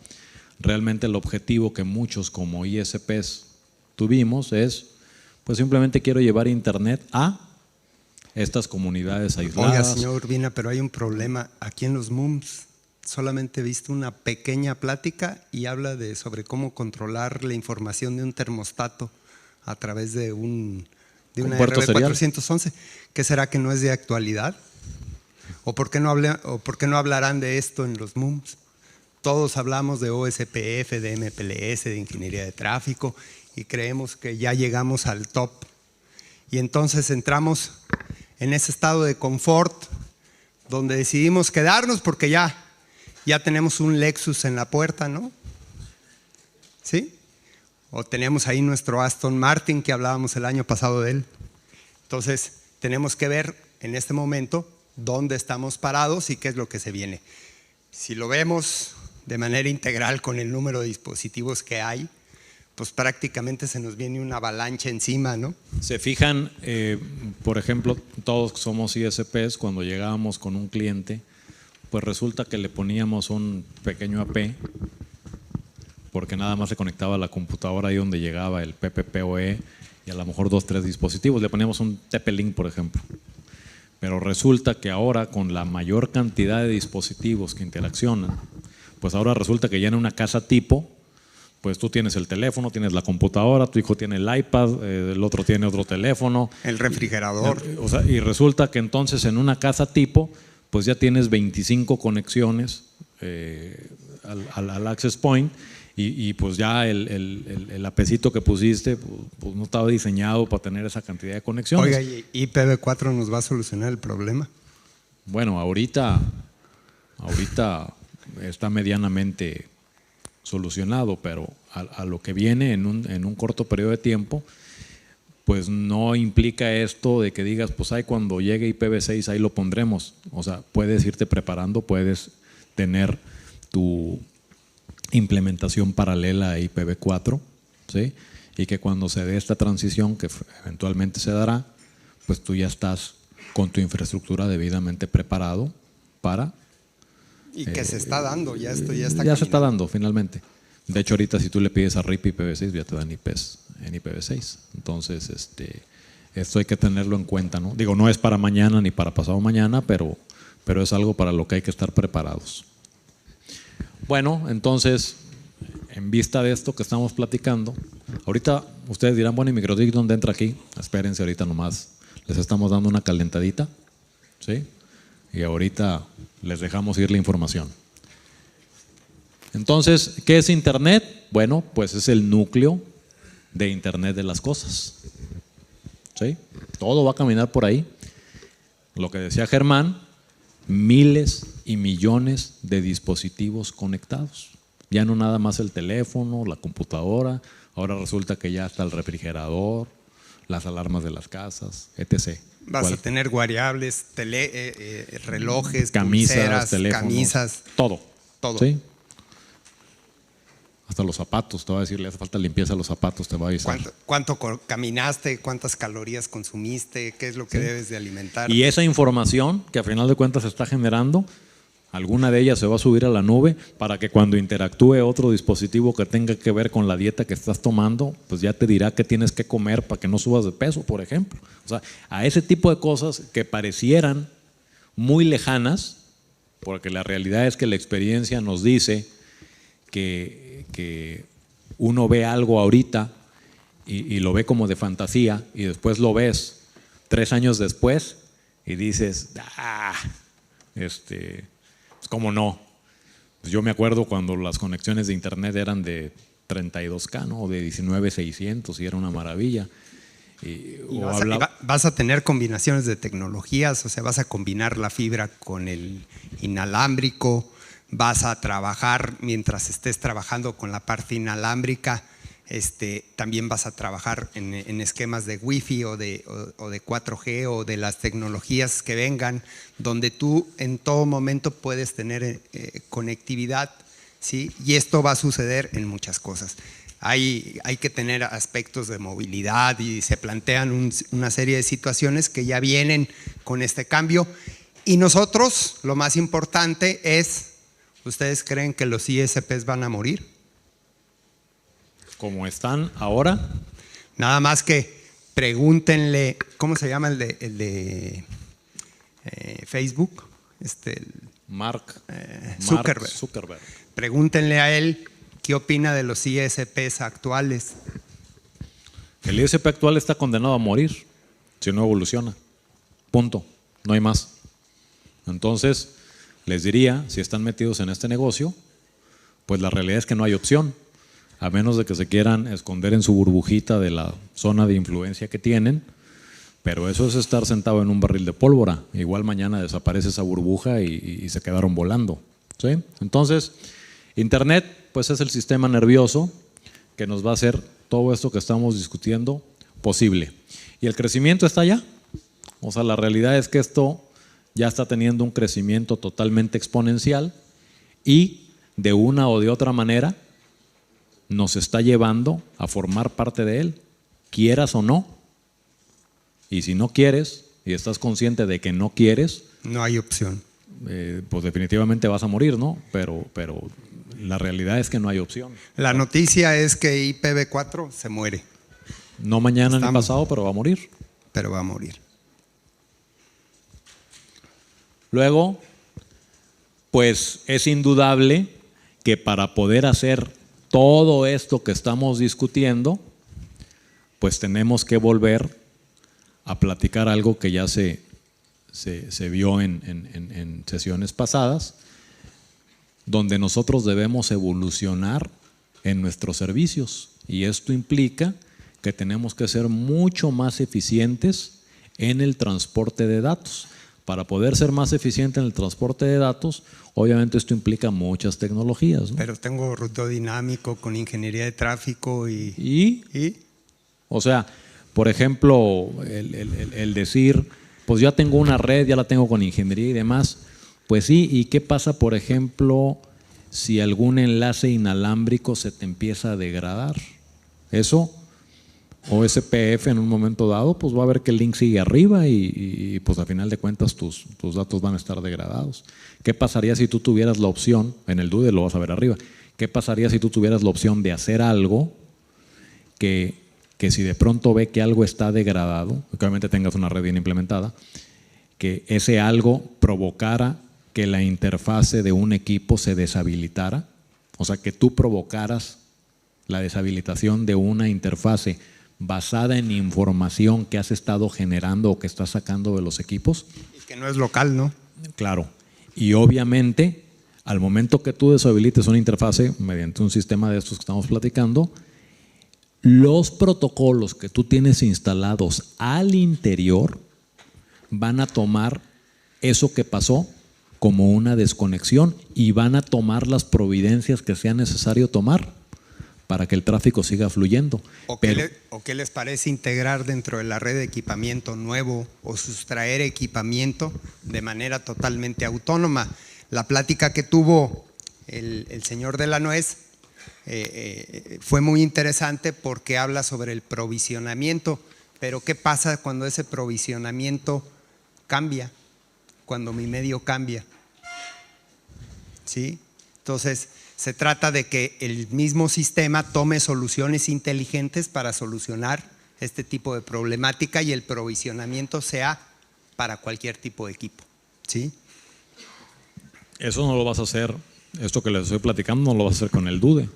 realmente el objetivo que muchos como ISPs tuvimos es, pues simplemente quiero llevar internet a estas comunidades aisladas. Oiga, señor Urbina, pero hay un problema. Aquí en los MUMS solamente he visto una pequeña plática y habla sobre cómo controlar la información de un termostato a través de una RB411. ¿Qué será que no es de actualidad? ¿O por qué no hablarán de esto en los MUMS? Todos hablamos de OSPF, de MPLS, de ingeniería de tráfico y creemos que ya llegamos al top. Y entonces entramos en ese estado de confort donde decidimos quedarnos porque ya tenemos un Lexus en la puerta, ¿no? ¿Sí? O tenemos ahí nuestro Aston Martin que hablábamos el año pasado de él. Entonces tenemos que ver en este momento dónde estamos parados y qué es lo que se viene. Si lo vemos de manera integral con el número de dispositivos que hay, pues prácticamente se nos viene una avalancha encima, ¿no? Se fijan, por ejemplo, todos somos ISPs, cuando llegábamos con un cliente, pues resulta que le poníamos un pequeño AP, porque nada más se conectaba a la computadora ahí donde llegaba el PPPoE y a lo mejor 2 o 3 dispositivos, le poníamos un TP-Link, por ejemplo. Pero resulta que ahora con la mayor cantidad de dispositivos que interaccionan, pues ahora resulta que ya en una casa tipo, pues tú tienes el teléfono, tienes la computadora, tu hijo tiene el iPad, el otro tiene otro teléfono. El refrigerador. Y resulta que entonces en una casa tipo, pues ya tienes 25 conexiones al access point y pues ya el apecito que pusiste pues no estaba diseñado para tener esa cantidad de conexiones. Oiga, ¿y IPv4 nos va a solucionar el problema? Bueno, ahorita está medianamente solucionado, pero a lo que viene en un corto periodo de tiempo, pues no implica esto de que digas, pues ahí cuando llegue IPv6 ahí lo pondremos. O sea, puedes irte preparando, puedes tener tu implementación paralela a IPv4, ¿sí? Y que cuando se dé esta transición, que eventualmente se dará, pues tú ya estás con tu infraestructura debidamente preparado para… Y que se está dando, ya esto ya está caminando. Se está dando finalmente. De hecho, ahorita si tú le pides a RIP IPv6, ya te dan IPs en IPv6. Entonces, esto hay que tenerlo en cuenta, ¿no? Digo, no es para mañana ni para pasado mañana, pero es algo para lo que hay que estar preparados. Bueno, entonces, en vista de esto que estamos platicando, ahorita ustedes dirán, bueno, ¿y MikroTik dónde entra aquí? Espérense, ahorita nomás les estamos dando una calentadita, ¿sí? Y ahorita les dejamos ir la información. Entonces, ¿qué es Internet? Bueno, pues es el núcleo de Internet de las cosas. ¿Sí? Todo va a caminar por ahí. Lo que decía Germán, miles y millones de dispositivos conectados. Ya no nada más el teléfono, la computadora, ahora resulta que ya está el refrigerador, las alarmas de las casas, etc. Vas a tener variables, relojes, camisas, pulseras, teléfonos, camisas. Todo. ¿Sí? Hasta los zapatos, te va a decir, le hace falta limpieza a los zapatos, te va a avisar. ¿Cuánto caminaste? ¿Cuántas calorías consumiste? ¿Qué es lo que debes de alimentar? Y esa información que a final de cuentas se está generando, alguna de ellas se va a subir a la nube para que cuando interactúe otro dispositivo que tenga que ver con la dieta que estás tomando, pues ya te dirá qué tienes que comer para que no subas de peso, por ejemplo. O sea, a ese tipo de cosas que parecieran muy lejanas, porque la realidad es que la experiencia nos dice que uno ve algo ahorita y lo ve como de fantasía y después lo ves 3 años después y dices, pues cómo no. Pues yo me acuerdo cuando las conexiones de internet eran de 32K, ¿no? O de 19,600 y era una maravilla. Vas a tener combinaciones de tecnologías, o sea, vas a combinar la fibra con el inalámbrico, vas a trabajar mientras estés trabajando con la parte inalámbrica, también vas a trabajar en esquemas de Wi-Fi o de 4G o de las tecnologías que vengan, donde tú en todo momento puedes tener conectividad, ¿sí? Y esto va a suceder en muchas cosas. Hay que tener aspectos de movilidad y se plantean una serie de situaciones que ya vienen con este cambio. Y nosotros, lo más importante es, ¿ustedes creen que los ISPs van a morir? ¿Cómo están ahora? Nada más que pregúntenle, ¿cómo se llama el de Facebook? Mark Zuckerberg. Pregúntenle a él qué opina de los ISPs actuales. El ISP actual está condenado a morir si no evoluciona. Punto. No hay más. Entonces, les diría, si están metidos en este negocio, pues la realidad es que no hay opción, a menos de que se quieran esconder en su burbujita de la zona de influencia que tienen, pero eso es estar sentado en un barril de pólvora. Igual mañana desaparece esa burbuja y se quedaron volando, ¿sí? Entonces, Internet pues es el sistema nervioso que nos va a hacer todo esto que estamos discutiendo posible. Y el crecimiento está allá. O sea, la realidad es que esto ya está teniendo un crecimiento totalmente exponencial y de una o de otra manera nos está llevando a formar parte de él, quieras o no. Y si no quieres y estás consciente de que no quieres, no hay opción. Pues definitivamente vas a morir, ¿no? Pero la realidad es que no hay opción. La noticia es que IPv4 se muere. No mañana ni pasado, pero va a morir. Pero va a morir. Luego, pues es indudable que para poder hacer todo esto que estamos discutiendo, pues tenemos que volver a platicar algo que ya se vio en sesiones pasadas, donde nosotros debemos evolucionar en nuestros servicios. Y esto implica que tenemos que ser mucho más eficientes en el transporte de datos. Para poder ser más eficiente en el transporte de datos, obviamente esto implica muchas tecnologías, ¿no? Pero tengo ruteo dinámico con ingeniería de tráfico ¿Y? O sea, por ejemplo, el decir, pues ya tengo una red, ya la tengo con ingeniería y demás. Pues sí, ¿y qué pasa, por ejemplo, si algún enlace inalámbrico se te empieza a degradar? Eso, OSPF en un momento dado, pues va a ver que el link sigue arriba y pues a final de cuentas tus datos van a estar degradados. ¿Qué pasaría si tú tuvieras la opción, en el DUDE lo vas a ver arriba, qué pasaría si tú tuvieras la opción de hacer algo que si de pronto ve que algo está degradado, que obviamente tengas una red bien implementada, que ese algo provocara que la interfase de un equipo se deshabilitara? O sea, que tú provocaras la deshabilitación de una interfase basada en información que has estado generando o que estás sacando de los equipos. Y que no es local, ¿no? Claro. Y obviamente Al momento que tú deshabilites una interfase mediante un sistema de estos que estamos platicando, los protocolos que tú tienes instalados al interior van a tomar eso que pasó como una desconexión y van a tomar las providencias que sea necesario tomar para que el tráfico siga fluyendo. ¿O qué les parece integrar dentro de la red de equipamiento nuevo o sustraer equipamiento de manera totalmente autónoma? La plática que tuvo el señor de la Nuez fue muy interesante porque habla sobre el provisionamiento, pero ¿qué pasa cuando ese provisionamiento cambia? Cuando mi medio cambia, ¿sí? Entonces, se trata de que el mismo sistema tome soluciones inteligentes para solucionar este tipo de problemática y el provisionamiento sea para cualquier tipo de equipo, ¿sí? Eso no lo vas a hacer, esto que les estoy platicando no lo vas a hacer con el DUDE.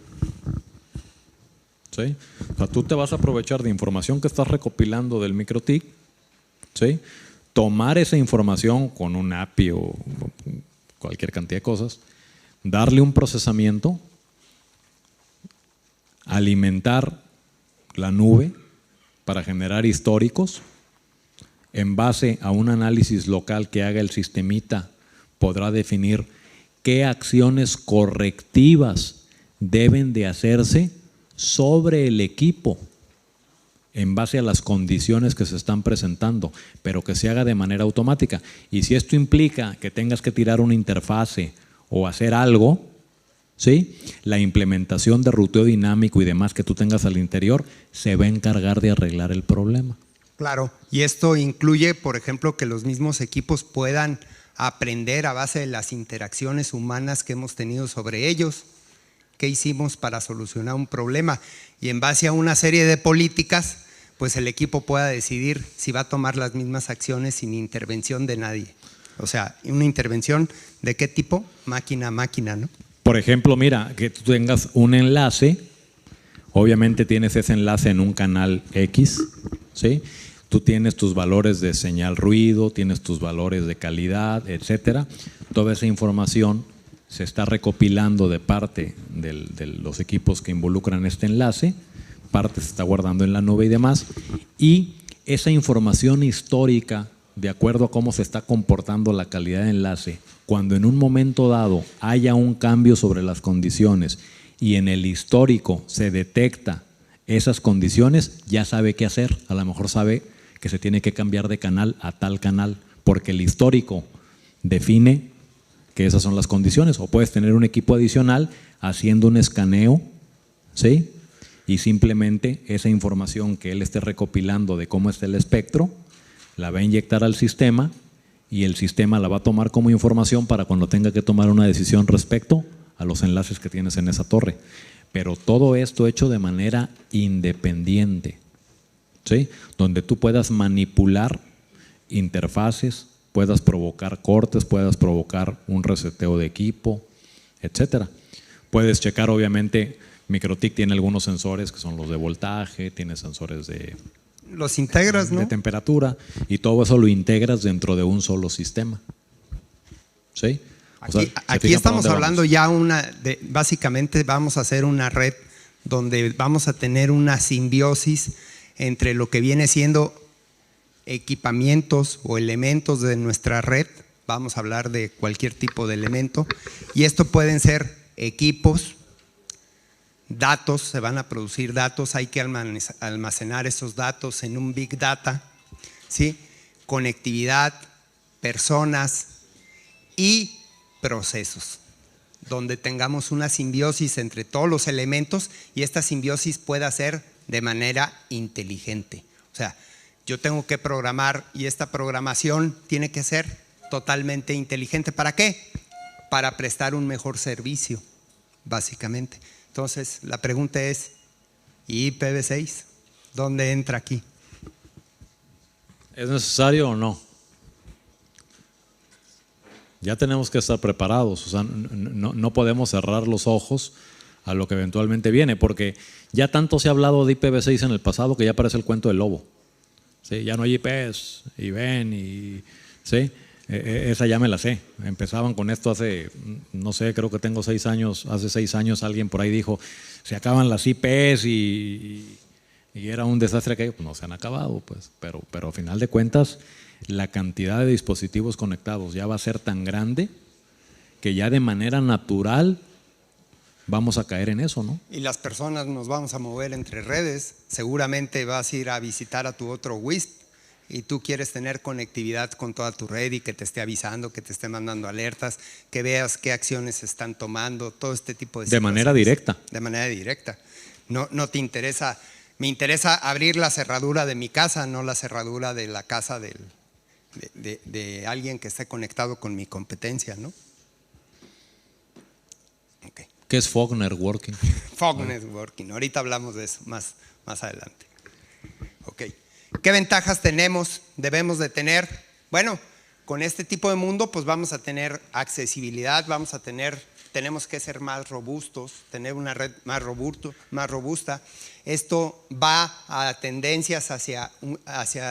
¿Sí? O sea, tú te vas a aprovechar de información que estás recopilando del MikroTik, ¿sí? Tomar esa información con un API o cualquier cantidad de cosas, darle un procesamiento, alimentar la nube para generar históricos, en base a un análisis local que haga el sistemita, podrá definir qué acciones correctivas deben de hacerse sobre el equipo en base a las condiciones que se están presentando, pero que se haga de manera automática. Y si esto implica que tengas que tirar una interfase o hacer algo, ¿sí?, la implementación de ruteo dinámico y demás que tú tengas al interior se va a encargar de arreglar el problema. Claro, y esto incluye, por ejemplo, que los mismos equipos puedan aprender a base de las interacciones humanas que hemos tenido sobre ellos, qué hicimos para solucionar un problema, y en base a una serie de políticas, pues el equipo pueda decidir si va a tomar las mismas acciones sin intervención de nadie. O sea, una intervención ¿de qué tipo? Máquina a máquina, ¿no? Por ejemplo, mira, que tú tengas un enlace, obviamente tienes ese enlace en un canal X, ¿sí? Tú tienes tus valores de señal ruido, tienes tus valores de calidad, etcétera. Toda esa información se está recopilando de parte de los equipos que involucran este enlace, parte se está guardando en la nube y demás, y esa información histórica, de acuerdo a cómo se está comportando la calidad de enlace, cuando en un momento dado haya un cambio sobre las condiciones y en el histórico se detecta esas condiciones, ya sabe qué hacer. A lo mejor sabe que se tiene que cambiar de canal a tal canal, porque el histórico define que esas son las condiciones. O puedes tener un equipo adicional haciendo un escaneo, ¿sí?, y simplemente esa información que él esté recopilando de cómo está el espectro, la va a inyectar al sistema y el sistema la va a tomar como información para cuando tenga que tomar una decisión respecto a los enlaces que tienes en esa torre. Pero todo esto hecho de manera independiente, ¿sí?, donde tú puedas manipular interfaces, puedas provocar cortes, puedas provocar un reseteo de equipo, etcétera. Puedes checar, obviamente, MikroTik tiene algunos sensores que son los de voltaje, tiene sensores de… Los integras, ¿no?, de temperatura, y todo eso lo integras dentro de un solo sistema. ¿Sí? O sea, aquí estamos hablando ya básicamente vamos a hacer una red donde vamos a tener una simbiosis entre lo que viene siendo equipamientos o elementos de nuestra red. Vamos a hablar de cualquier tipo de elemento, y esto pueden ser equipos, datos, se van a producir datos, hay que almacenar esos datos en un Big Data, ¿sí?, conectividad, personas y procesos, donde tengamos una simbiosis entre todos los elementos, y esta simbiosis pueda ser de manera inteligente. O sea, yo tengo que programar, y esta programación tiene que ser totalmente inteligente. ¿Para qué? Para prestar un mejor servicio, básicamente. Entonces, la pregunta es, ¿y IPv6? ¿Dónde entra aquí? ¿Es necesario o no? Ya tenemos que estar preparados. O sea, no podemos cerrar los ojos a lo que eventualmente viene, porque ya tanto se ha hablado de IPv6 en el pasado que ya parece el cuento del lobo. ¿Sí? Ya no hay IPs, y ven, y… ¿sí? Esa ya me la sé. Empezaban con esto hace, no sé, creo que tengo 6 años. Hace 6 años alguien por ahí dijo, se acaban las IPs y era un desastre aquello. Pues no se han acabado, pues. Pero a final de cuentas, la cantidad de dispositivos conectados ya va a ser tan grande que ya de manera natural vamos a caer en eso, ¿no? Y las personas nos vamos a mover entre redes. Seguramente vas a ir a visitar a tu otro WISP y tú quieres tener conectividad con toda tu red y que te esté avisando, que te esté mandando alertas, que veas qué acciones se están tomando, todo este tipo de situaciones. De manera directa. De manera directa. No te interesa, me interesa abrir la cerradura de mi casa, no la cerradura de la casa de alguien que esté conectado con mi competencia, ¿no? Okay. ¿Qué es Fog Networking? Fog Networking, ahorita hablamos de eso más adelante. Ok. ¿Qué ventajas debemos de tener? Bueno, con este tipo de mundo pues vamos a tener accesibilidad, tenemos que ser más robustos, tener una red más robusta. Esto va a tendencias hacia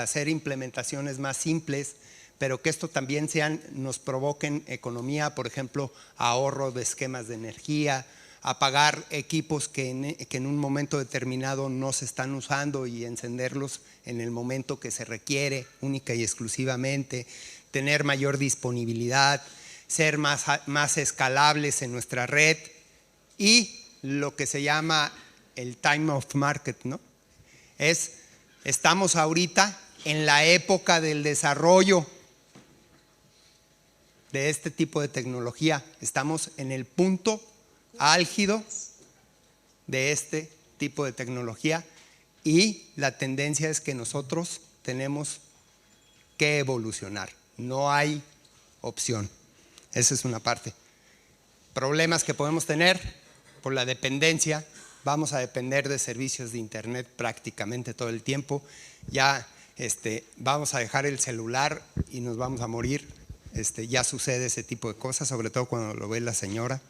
hacer implementaciones más simples, pero que esto también nos provoquen economía, por ejemplo, ahorro de esquemas de energía, apagar equipos que en un momento determinado no se están usando y encenderlos en el momento que se requiere, única y exclusivamente, tener mayor disponibilidad, ser más escalables en nuestra red y lo que se llama el time of market, ¿no? Estamos ahorita en la época del desarrollo de este tipo de tecnología, estamos en el punto álgido de este tipo de tecnología y la tendencia es que nosotros tenemos que evolucionar, no hay opción. Esa es una parte. Problemas que podemos tener por la dependencia, vamos a depender de servicios de internet prácticamente todo el tiempo, ya vamos a dejar el celular y nos vamos a morir, ya sucede ese tipo de cosas, sobre todo cuando lo ve la señora.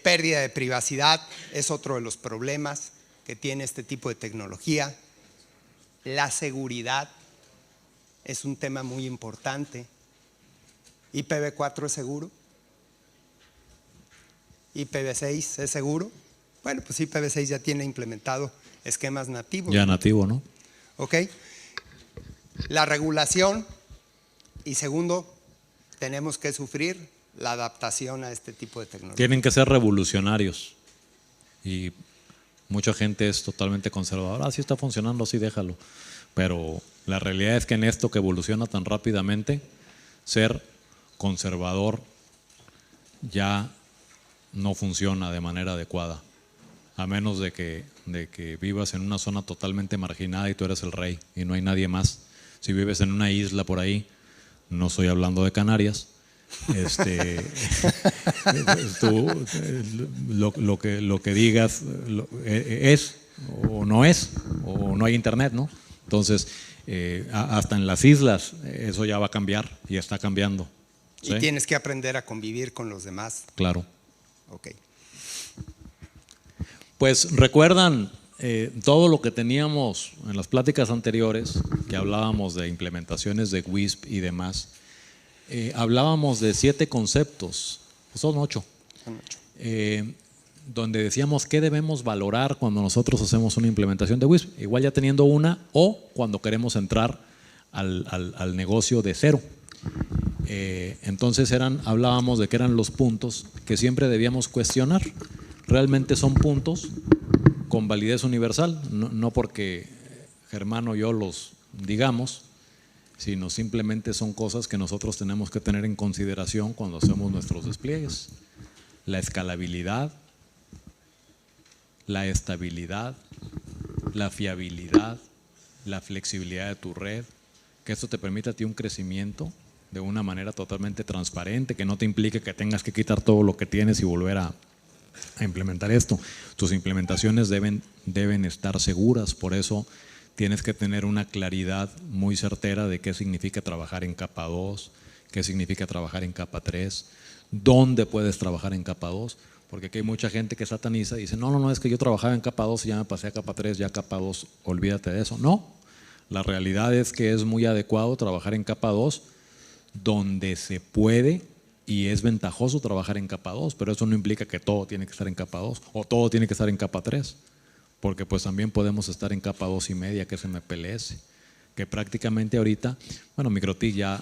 Pérdida de privacidad es otro de los problemas que tiene este tipo de tecnología. La seguridad es un tema muy importante. ¿IPv4 es seguro? ¿IPv6 es seguro? Bueno, pues IPv6 ya tiene implementado esquemas nativos. Ya nativo, ¿no? Ok. La regulación y segundo, tenemos que sufrir la adaptación a este tipo de tecnología. Tienen que ser revolucionarios y mucha gente es totalmente conservadora. Sí está funcionando, sí déjalo. Pero la realidad es que en esto que evoluciona tan rápidamente, ser conservador ya no funciona de manera adecuada, a menos de que vivas en una zona totalmente marginada y tú eres el rey y no hay nadie más. Si vives en una isla por ahí, no estoy hablando de Canarias, tú, lo que digas es o no es, o no hay internet, ¿no? Entonces, hasta en las islas eso ya va a cambiar y está cambiando. ¿Sí? Y tienes que aprender a convivir con los demás. Claro. Ok. Pues recuerdan todo lo que teníamos en las pláticas anteriores, que hablábamos de implementaciones de WISP y demás. Hablábamos de 7 conceptos, son 8, donde decíamos qué debemos valorar cuando nosotros hacemos una implementación de WISP, igual ya teniendo una o cuando queremos entrar al negocio de cero. Entonces hablábamos de que eran los puntos que siempre debíamos cuestionar. Realmente son puntos con validez universal, no porque Germán o yo los digamos, sino simplemente son cosas que nosotros tenemos que tener en consideración cuando hacemos nuestros despliegues. La escalabilidad, la estabilidad, la fiabilidad, la flexibilidad de tu red, que esto te permita a ti un crecimiento de una manera totalmente transparente, que no te implique que tengas que quitar todo lo que tienes y volver a implementar esto. Tus implementaciones deben estar seguras, por eso tienes que tener una claridad muy certera de qué significa trabajar en capa 2, qué significa trabajar en capa 3, dónde puedes trabajar en capa 2, porque aquí hay mucha gente que sataniza y dice, no, es que yo trabajaba en capa 2 y ya me pasé a capa 3, ya capa 2, olvídate de eso. No, La realidad es que es muy adecuado trabajar en capa 2 donde se puede y es ventajoso trabajar en capa 2, pero eso no implica que todo tiene que estar en capa 2 o todo tiene que estar en capa 3, porque pues también podemos estar en capa 2.5, que es MPLS, que prácticamente ahorita, bueno, MikroTik ya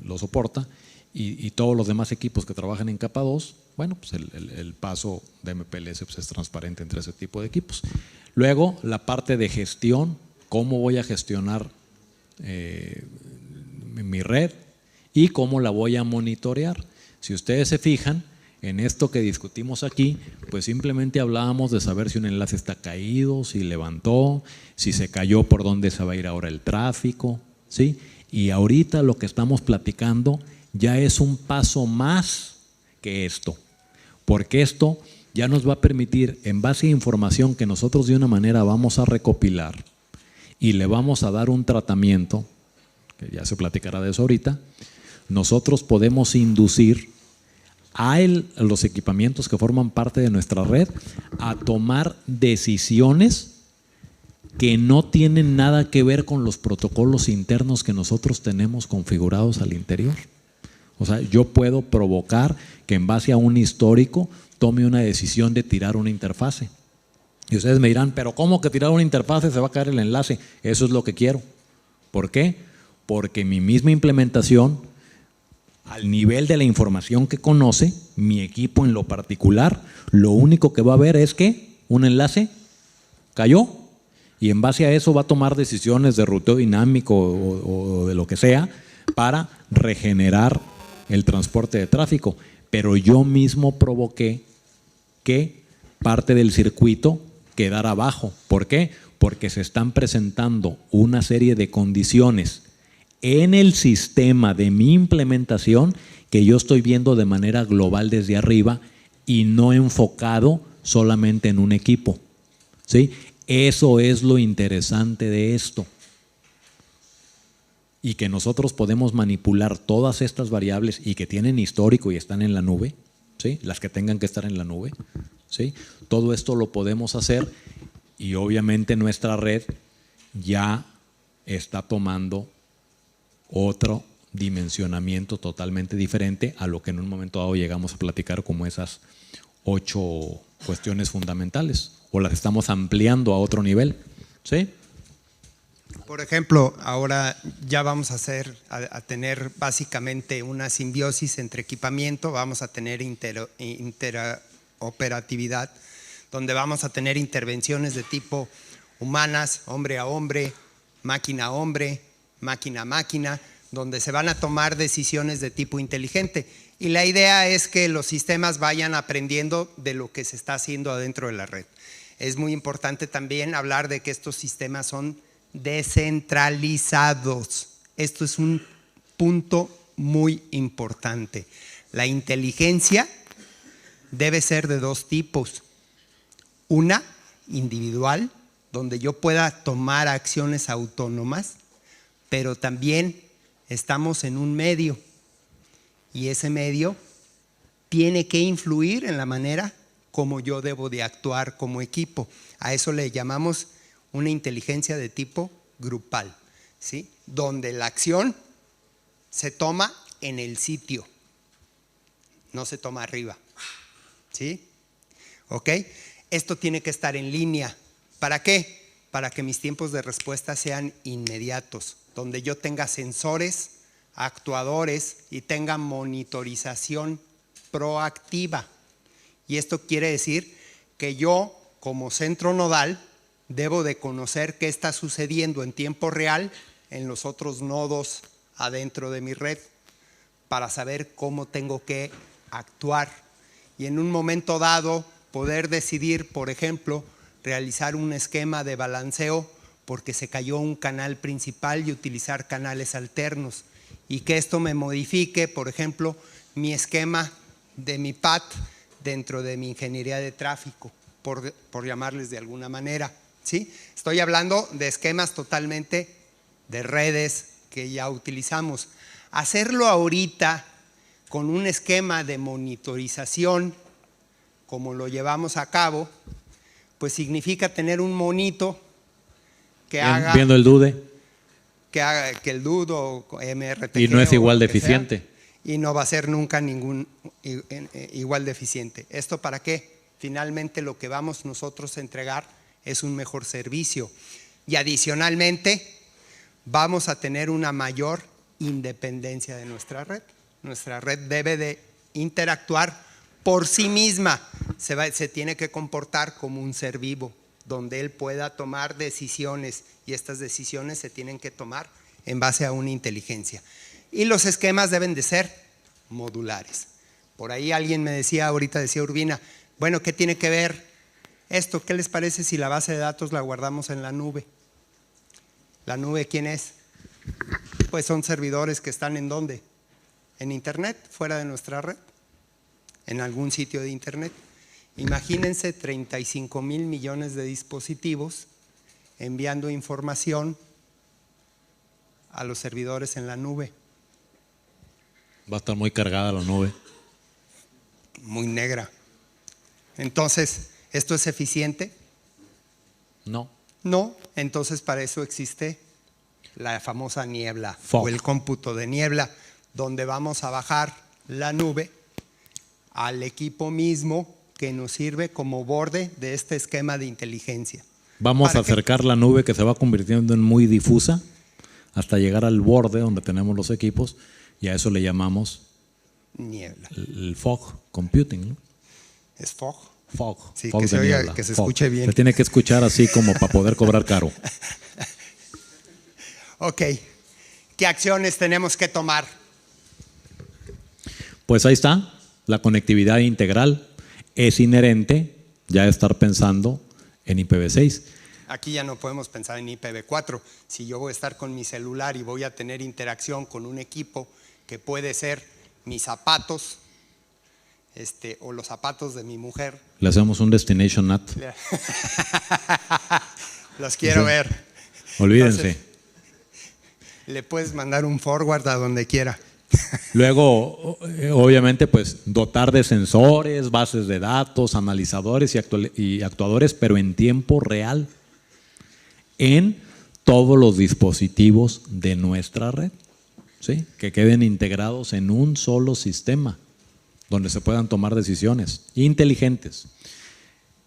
lo soporta y todos los demás equipos que trabajan en capa 2, bueno, pues el paso de MPLS pues es transparente entre ese tipo de equipos. Luego, la parte de gestión, cómo voy a gestionar mi red y cómo la voy a monitorear. Si ustedes se fijan, en esto que discutimos aquí, pues simplemente hablábamos de saber si un enlace está caído, si levantó, si se cayó, por dónde se va a ir ahora el tráfico, ¿sí? Y ahorita lo que estamos platicando ya es un paso más que esto, porque esto ya nos va a permitir, en base a información que nosotros de una manera vamos a recopilar y le vamos a dar un tratamiento, que ya se platicará de eso ahorita, nosotros podemos inducir a los equipamientos que forman parte de nuestra red a tomar decisiones que no tienen nada que ver con los protocolos internos que nosotros tenemos configurados al interior. O sea, yo puedo provocar que en base a un histórico tome una decisión de tirar una interfase. Y ustedes me dirán, pero ¿cómo que tirar una interfase se va a caer el enlace? Eso es lo que quiero. ¿Por qué? Porque mi misma implementación, al nivel de la información que conoce, mi equipo en lo particular, lo único que va a ver es que un enlace cayó y en base a eso va a tomar decisiones de ruteo dinámico o de lo que sea para regenerar el transporte de tráfico. Pero yo mismo provoqué que parte del circuito quedara abajo. ¿Por qué? Porque se están presentando una serie de condiciones en el sistema de mi implementación que yo estoy viendo de manera global desde arriba y no enfocado solamente en un equipo, ¿sí? Eso es lo interesante de esto. Y que nosotros podemos manipular todas estas variables y que tienen histórico y están en la nube, ¿sí? Las que tengan que estar en la nube, ¿sí? Todo esto lo podemos hacer y obviamente nuestra red ya está tomando otro dimensionamiento totalmente diferente a lo que en un momento dado llegamos a platicar como esas 8 cuestiones fundamentales, o las estamos ampliando a otro nivel, ¿sí? Por ejemplo, ahora ya vamos a tener básicamente una simbiosis entre equipamiento, vamos a tener interoperatividad, donde vamos a tener intervenciones de tipo humanas, hombre a hombre, máquina a hombre, máquina a máquina, donde se van a tomar decisiones de tipo inteligente. Y la idea es que los sistemas vayan aprendiendo de lo que se está haciendo adentro de la red. Es muy importante también hablar de que estos sistemas son descentralizados. Esto es un punto muy importante. La inteligencia debe ser de 2 tipos. Una, individual, donde yo pueda tomar acciones autónomas, pero también estamos en un medio y ese medio tiene que influir en la manera como yo debo de actuar como equipo. A eso le llamamos una inteligencia de tipo grupal, ¿sí? Donde la acción se toma en el sitio, no se toma arriba, ¿sí? ¿Ok? Esto tiene que estar en línea. ¿Para qué? Para que mis tiempos de respuesta sean inmediatos, donde yo tenga sensores, actuadores y tenga monitorización proactiva. Y esto quiere decir que yo, como centro nodal, debo de conocer qué está sucediendo en tiempo real en los otros nodos adentro de mi red para saber cómo tengo que actuar. Y en un momento dado, poder decidir, por ejemplo, realizar un esquema de balanceo porque se cayó un canal principal y utilizar canales alternos. Y que esto me modifique, por ejemplo, mi esquema de mi PAT dentro de mi ingeniería de tráfico, por llamarles de alguna manera, ¿sí? Estoy hablando de esquemas totalmente de redes que ya utilizamos. Hacerlo ahorita con un esquema de monitorización, como lo llevamos a cabo, pues significa tener un monito que haga… Viendo el DUDE. que el DUD o MRTG. Y no es igual de eficiente. Y no va a ser nunca igual de eficiente. ¿Esto para qué? Finalmente lo que vamos nosotros a entregar es un mejor servicio. Y adicionalmente vamos a tener una mayor independencia de nuestra red. Nuestra red debe de interactuar por sí misma. Se tiene que comportar como un ser vivo, donde él pueda tomar decisiones, y estas decisiones se tienen que tomar en base a una inteligencia. Y los esquemas deben de ser modulares. Por ahí alguien me decía, ahorita decía Urbina, bueno, ¿qué tiene que ver esto? ¿Qué les parece si la base de datos la guardamos en la nube? ¿La nube quién es? Pues son servidores que están ¿en dónde? En internet, fuera de nuestra red, en algún sitio de internet. Imagínense 35 mil millones de dispositivos enviando información a los servidores en la nube. Va a estar muy cargada la nube. Muy negra. Entonces, ¿esto es eficiente? No. No, entonces para eso existe la famosa niebla Fog. o el cómputo de niebla, donde vamos a bajar la nube al equipo mismo que nos sirve como borde de este esquema de inteligencia. Vamos a acercar la nube que se va convirtiendo en muy difusa hasta llegar al borde donde tenemos los equipos, y a eso le llamamos niebla. el fog computing, ¿no? ¿Es fog? Fog. Sí, fog que de se oiga, niebla, que se fog. escuche bien. Se tiene que escuchar así como para poder cobrar caro. Ok. ¿Qué acciones tenemos que tomar? Pues ahí está, la conectividad integral es inherente ya estar pensando en IPv6. Aquí ya no podemos pensar en IPv4. Si yo voy a estar con mi celular y voy a tener interacción con un equipo que puede ser mis zapatos, o los zapatos de mi mujer. Le hacemos un destination NAT. Los quiero Sí. ver. Olvídense. Entonces, le puedes mandar un forward a donde quiera. Luego, obviamente, pues dotar de sensores, bases de datos, analizadores y actuadores, pero en tiempo real, en todos los dispositivos de nuestra red, ¿sí? Que queden integrados en un solo sistema, donde se puedan tomar decisiones inteligentes.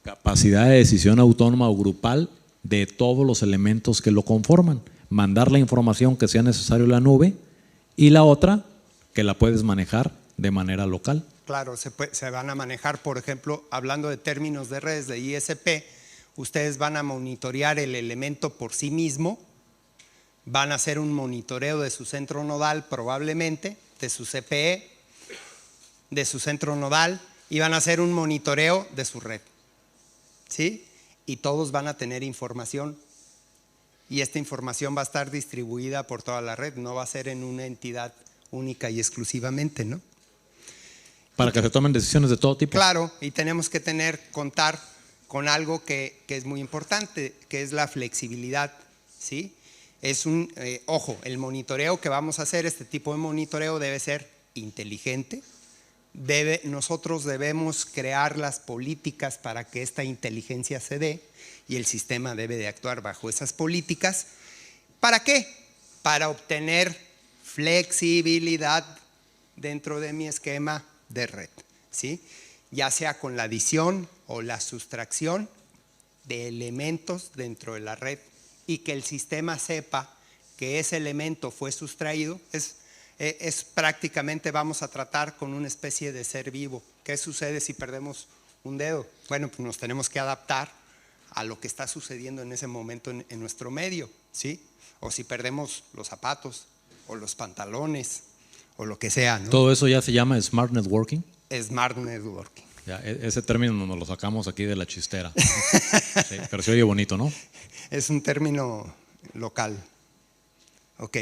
Capacidad de decisión autónoma o grupal de todos los elementos que lo conforman. Mandar la información que sea necesario a la nube, y la otra, que la puedes manejar de manera local. Claro, se van a manejar, por ejemplo, hablando de términos de redes de ISP, ustedes van a monitorear el elemento por sí mismo, van a hacer un monitoreo de su centro nodal probablemente, de su CPE, de su centro nodal, y van a hacer un monitoreo de su red, ¿sí? Y todos van a tener información, y esta información va a estar distribuida por toda la red, no va a ser en una entidad única y exclusivamente, ¿no? Para que se tomen decisiones de todo tipo. Claro, y tenemos que contar con algo que es muy importante, que es la flexibilidad, ¿sí? Es ojo, el monitoreo que vamos a hacer, este tipo de monitoreo debe ser inteligente, nosotros debemos crear las políticas para que esta inteligencia se dé, y el sistema debe de actuar bajo esas políticas. ¿Para qué? Para obtener flexibilidad dentro de mi esquema de red, ¿sí? Ya sea con la adición o la sustracción de elementos dentro de la red, y que el sistema sepa que ese elemento fue sustraído. Es prácticamente, vamos a tratar con una especie de ser vivo. ¿Qué sucede si perdemos un dedo? Bueno, pues nos tenemos que adaptar a lo que está sucediendo en ese momento en nuestro medio, ¿sí? O si perdemos los zapatos o los pantalones o lo que sea, ¿no? Todo eso ya se llama Smart Networking. Smart Networking. Ya, ese término nos lo sacamos aquí de la chistera. Sí, pero se oye bonito, ¿no? Es un término local. Ok.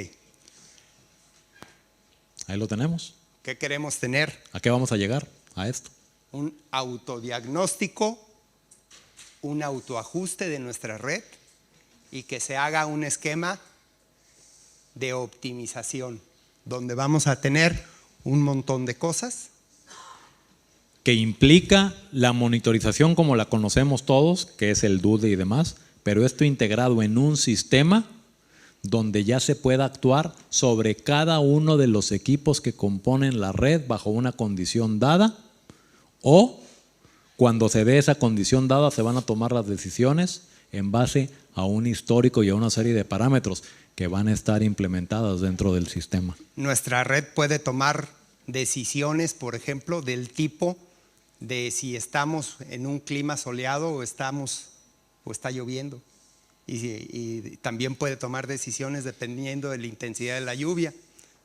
Ahí lo tenemos. ¿Qué queremos tener? ¿A qué vamos a llegar? A esto. Un autodiagnóstico, un autoajuste de nuestra red, y que se haga un esquema de optimización, donde vamos a tener un montón de cosas. Que implica la monitorización como la conocemos todos, que es el DUD y demás, pero esto integrado en un sistema donde ya se pueda actuar sobre cada uno de los equipos que componen la red bajo una condición dada, o cuando se dé esa condición dada se van a tomar las decisiones en base a un histórico y a una serie de parámetros que van a estar implementadas dentro del sistema. Nuestra red puede tomar decisiones, por ejemplo, del tipo de si estamos en un clima soleado o está lloviendo. Y también puede tomar decisiones dependiendo de la intensidad de la lluvia.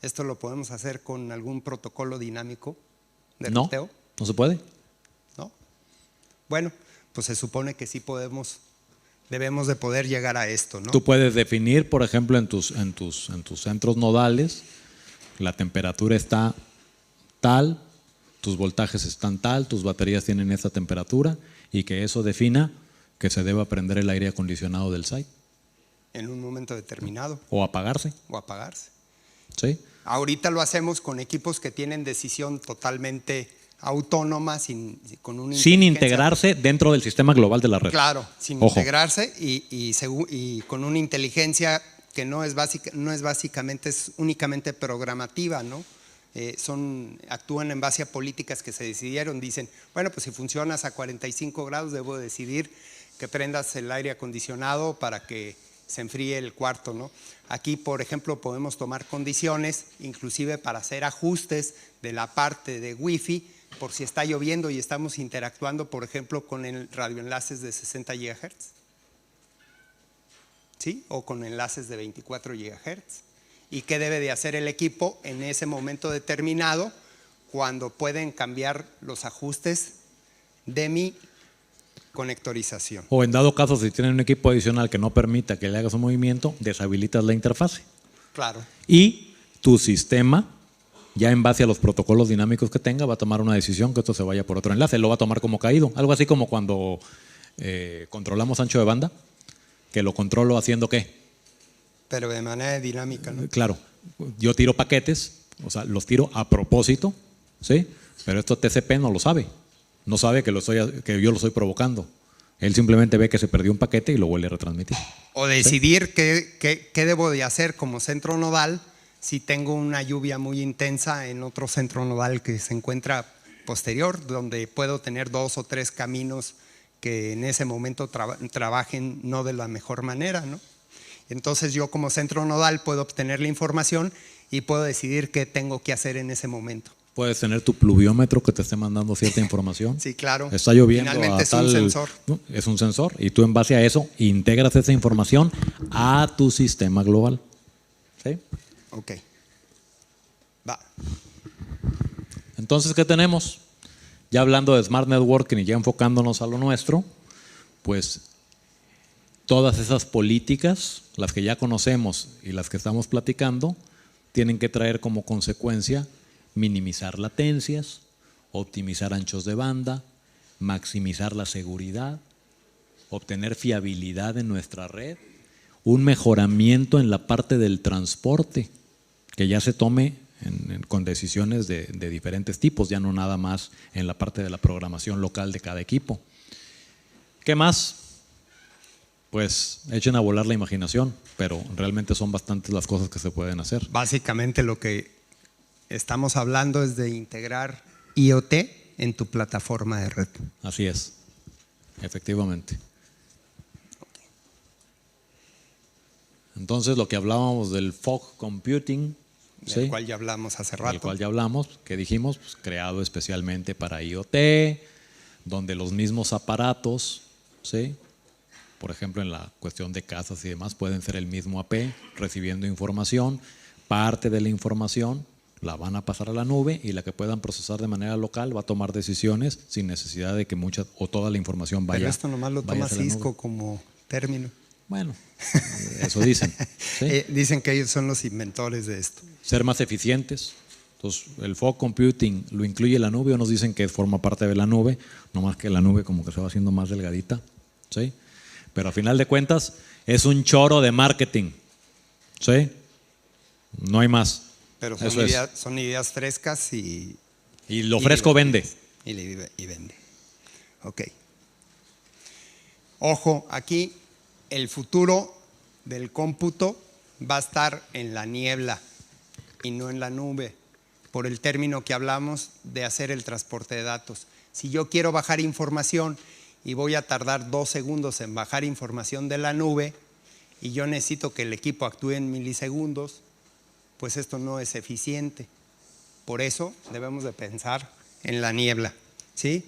¿Esto lo podemos hacer con algún protocolo dinámico de ruteo? No se puede. ¿No? Bueno, pues se supone que sí debemos de poder llegar a esto, ¿no? Tú puedes definir, por ejemplo, en tus centros nodales, la temperatura está tal, tus voltajes están tal, tus baterías tienen esa temperatura, y que eso defina que se deba prender el aire acondicionado del site. En un momento determinado. O apagarse. ¿Sí? Ahorita lo hacemos con equipos que tienen decisión totalmente autónoma, sin integrarse dentro del sistema global de la red. Claro, sin integrarse y con una inteligencia que no es básicamente, es únicamente programativa, ¿no? Actúan en base a políticas que se decidieron. Dicen, bueno, pues si funcionas a 45 grados, debo decidir que prendas el aire acondicionado para que se enfríe el cuarto, ¿no? Aquí, por ejemplo, podemos tomar condiciones, inclusive para hacer ajustes de la parte de Wi-Fi, por si está lloviendo y estamos interactuando, por ejemplo, con el radioenlaces de 60 GHz, ¿sí? O con enlaces de 24 GHz. ¿Y qué debe de hacer el equipo en ese momento determinado cuando pueden cambiar los ajustes de mi conectorización? O en dado caso, si tienen un equipo adicional que no permita que le hagas un movimiento, deshabilitas la interfase. Claro. Y tu sistema, ya en base a los protocolos dinámicos que tenga, va a tomar una decisión que esto se vaya por otro enlace. Lo va a tomar como caído. Algo así como cuando controlamos ancho de banda, que lo controlo haciendo ¿qué? Pero de manera dinámica, ¿no? Claro, yo tiro paquetes, o sea, los tiro a propósito, ¿sí? Pero esto TCP no lo sabe, no sabe que yo lo estoy provocando. Él simplemente ve que se perdió un paquete y lo vuelve a retransmitir. O decidir qué debo de hacer como centro nodal si tengo una lluvia muy intensa en otro centro nodal que se encuentra posterior, donde puedo tener 2 o 3 caminos que en ese momento trabajen no de la mejor manera, ¿no? Entonces yo como centro nodal puedo obtener la información y puedo decidir qué tengo que hacer en ese momento. Puedes tener tu pluviómetro que te esté mandando cierta información. Sí, claro. Está lloviendo. Finalmente es un sensor. ¿no? Es un sensor, y tú en base a eso integras esa información a tu sistema global. ¿Sí? Ok. Va. Entonces, ¿qué tenemos? Ya hablando de Smart Networking y ya enfocándonos a lo nuestro, pues todas esas políticas, las que ya conocemos y las que estamos platicando, tienen que traer como consecuencia minimizar latencias, optimizar anchos de banda, maximizar la seguridad, obtener fiabilidad en nuestra red, un mejoramiento en la parte del transporte, que ya se tome con decisiones de diferentes tipos, ya no nada más en la parte de la programación local de cada equipo. ¿Qué más? Pues echen a volar la imaginación, pero realmente son bastantes las cosas que se pueden hacer. Básicamente lo que estamos hablando es de integrar IoT en tu plataforma de red. Así es, efectivamente. Entonces, lo que hablábamos del fog computing, del cual ya hablamos hace rato. Del cual ya hablamos, que dijimos, pues, creado especialmente para IoT, donde los mismos aparatos, ¿sí? Por ejemplo, en la cuestión de casas y demás, pueden ser el mismo AP recibiendo información. Parte de la información la van a pasar a la nube, y la que puedan procesar de manera local va a tomar decisiones sin necesidad de que mucha o toda la información vaya. Pero esto nomás lo toma Cisco como término. Bueno, eso dicen. ¿Sí? Dicen que ellos son los inventores de esto. Ser más eficientes. Entonces, el fog computing lo incluye la nube, o nos dicen que forma parte de la nube, nomás que la nube como que se va haciendo más delgadita. ¿Sí? Pero a final de cuentas es un choro de marketing. ¿Sí? No hay más. Pero son ideas frescas y lo fresco vende. Y vende. Ok. Ojo, aquí el futuro del cómputo va a estar en la niebla y no en la nube, por el término que hablamos de hacer el transporte de datos. Si yo quiero bajar información y voy a tardar 2 segundos en bajar información de la nube y yo necesito que el equipo actúe en milisegundos, pues esto no es eficiente. Por eso debemos de pensar en la niebla, ¿sí?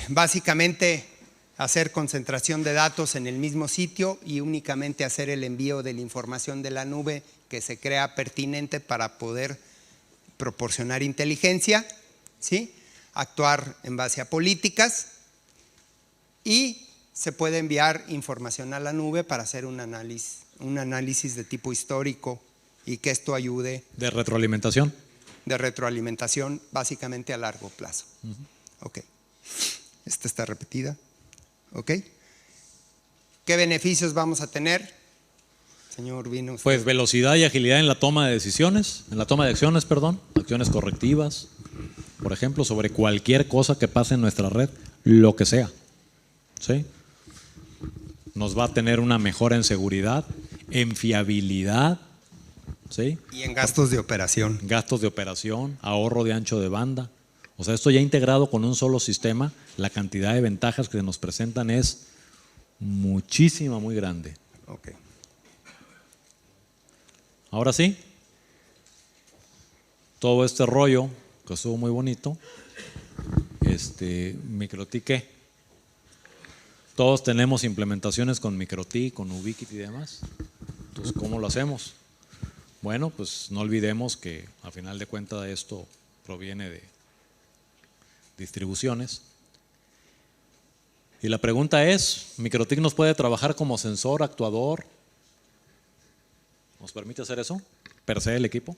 Básicamente, hacer concentración de datos en el mismo sitio y únicamente hacer el envío de la información de la nube que se crea pertinente para poder proporcionar inteligencia, ¿sí? Actuar en base a políticas, y se puede enviar información a la nube para hacer un análisis de tipo histórico y que esto ayude. ¿De retroalimentación? De retroalimentación, básicamente a largo plazo. Ok. Esta está repetida. Ok. ¿Qué beneficios vamos a tener? Señor Urbino. Pues velocidad y agilidad en la toma de decisiones, en la toma de acciones, perdón, acciones correctivas, por ejemplo, sobre cualquier cosa que pase en nuestra red, lo que sea, ¿sí? Nos va a tener una mejora en seguridad, en fiabilidad, ¿sí? Y en gastos de operación. Gastos de operación, ahorro de ancho de banda. O sea, esto ya integrado con un solo sistema, la cantidad de ventajas que nos presentan es muchísima, muy grande. Ok. Ahora sí, todo este rollo que estuvo muy bonito, MikroTik, ¿qué? Todos tenemos implementaciones con MikroTik, con Ubiquiti y demás. Entonces, ¿cómo lo hacemos? Bueno, pues no olvidemos que a final de cuentas esto proviene de distribuciones. Y la pregunta es, ¿MikroTik nos puede trabajar como sensor, actuador? ¿Nos permite hacer eso? ¿Per se el equipo?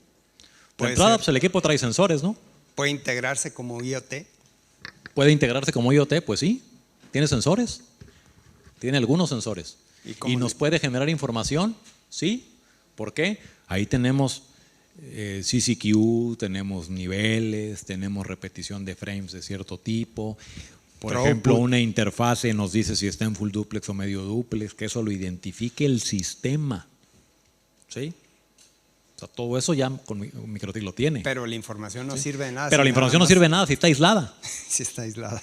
De entrada, pues el equipo trae sensores, ¿no? ¿Puede integrarse como IoT? ¿Puede integrarse como IoT? Pues sí. ¿Tiene sensores? Tiene algunos sensores. ¿Y nos puede generar información? Sí. ¿Por qué? Ahí tenemos CCQ, tenemos niveles, tenemos repetición de frames de cierto tipo. Por ejemplo, una interfase nos dice si está en full duplex o medio duplex, que eso lo identifique el sistema. ¿Sí? O sea, todo eso ya con MikroTik lo tiene. Pero la información no sirve de nada. Pero la información no sirve de nada si está aislada. Si está aislada.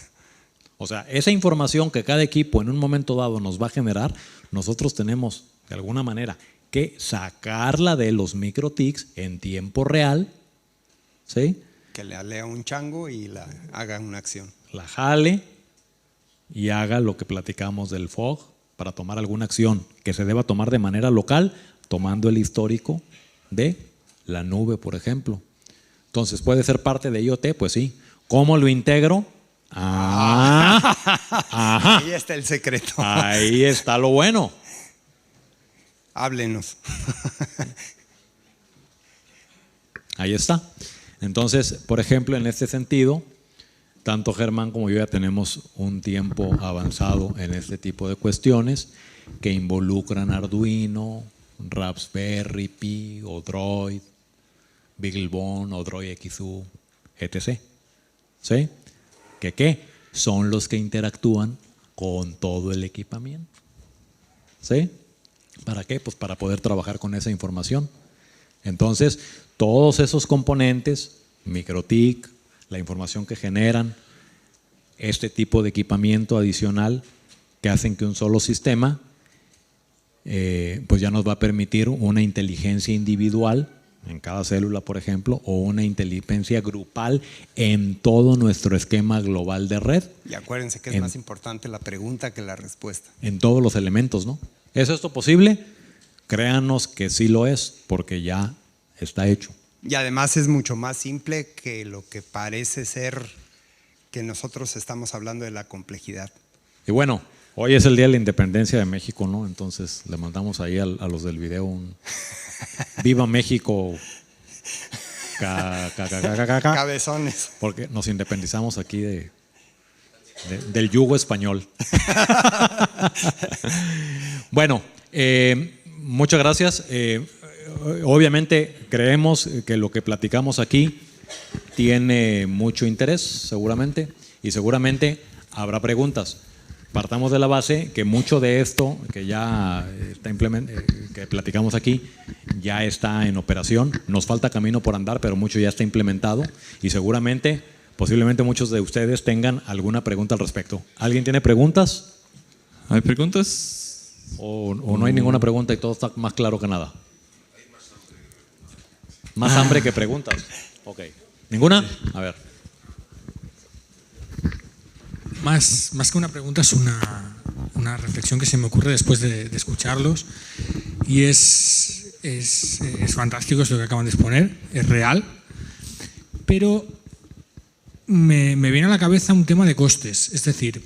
O sea, esa información que cada equipo en un momento dado nos va a generar, nosotros tenemos de alguna manera que sacarla de los MikroTiks en tiempo real, ¿sí? Que le lea un chango y la haga una acción. La jale y haga lo que platicamos del fog para tomar alguna acción que se deba tomar de manera local, tomando el histórico de la nube, por ejemplo. Entonces, ¿puede ser parte de IoT? Pues sí. ¿Cómo lo integro? Ajá. Ahí está el secreto. Ahí está lo bueno. Háblenos. Ahí está. Entonces, por ejemplo, en este sentido, tanto Germán como yo ya tenemos un tiempo avanzado en este tipo de cuestiones que involucran Arduino, Raspberry Pi, Odroid, BeagleBone, Odroid XU, etc. ¿Sí? ¿Qué? Son los que interactúan con todo el equipamiento. ¿Sí? ¿Para qué? Pues para poder trabajar con esa información. Entonces, todos esos componentes, MikroTik, la información que generan, este tipo de equipamiento adicional que hacen que un solo sistema pues ya nos va a permitir una inteligencia individual en cada célula, por ejemplo, o una inteligencia grupal en todo nuestro esquema global de red. Y acuérdense que es más importante la pregunta que la respuesta. En todos los elementos, ¿no? ¿Es esto posible? Créanos que sí lo es, porque ya está hecho. Y además es mucho más simple que lo que parece ser que nosotros estamos hablando de la complejidad. Y bueno, hoy es el Día de la Independencia de México, ¿no? Entonces le mandamos ahí a los del video un ¡Viva México! Cabezones. Porque nos independizamos aquí del yugo español. Bueno, muchas gracias. Obviamente creemos que lo que platicamos aquí tiene mucho interés, seguramente, y seguramente habrá preguntas. partamos de la base que mucho de esto que ya está que platicamos aquí ya está en operación. Nos falta camino por andar, pero mucho ya está implementado y seguramente, posiblemente muchos de ustedes tengan alguna pregunta al respecto. ¿Alguien tiene preguntas? ¿Hay preguntas? ¿O no hay ninguna pregunta y todo está más claro que nada? Más hambre que preguntas. Ok. ¿Ninguna? A ver. Más que una pregunta es una reflexión que se me ocurre después de escucharlos y es fantástico esto que acaban de exponer, es real, pero me viene a la cabeza un tema de costes, es decir,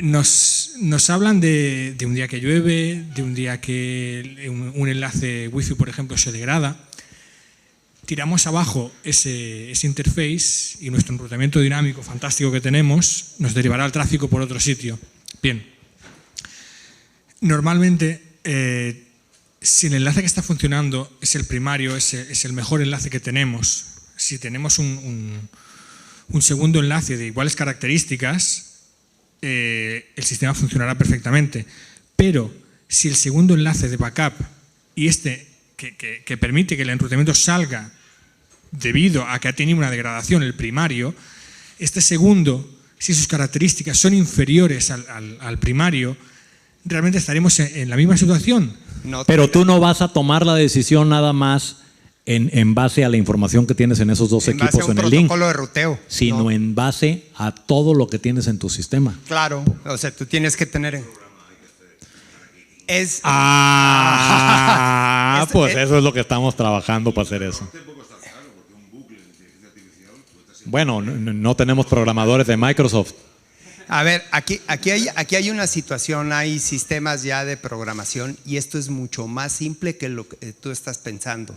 nos hablan de un día que llueve, de un día que un enlace wifi, por ejemplo, se degrada. Tiramos abajo ese interface y nuestro enrutamiento dinámico fantástico que tenemos nos derivará el tráfico por otro sitio. Bien, normalmente si el enlace que está funcionando es el primario, es el mejor enlace que tenemos, si tenemos un segundo enlace de iguales características, el sistema funcionará perfectamente. Pero si el segundo enlace de backup y que permite que el enrutamiento salga debido a que ha tenido una degradación el primario, este segundo, si sus características son inferiores al primario, realmente estaremos en la misma situación. Pero tú no vas a tomar la decisión nada más en base a la información que tienes en esos dos equipos en el link, protocolo de ruteo, sino en base a todo lo que tienes en tu sistema. Claro, o sea, tú tienes que tener... Pues eso es lo que estamos trabajando para hacer eso. Bueno, no tenemos programadores de Microsoft. A ver, aquí hay una situación, hay sistemas ya de programación y esto es mucho más simple que lo que tú estás pensando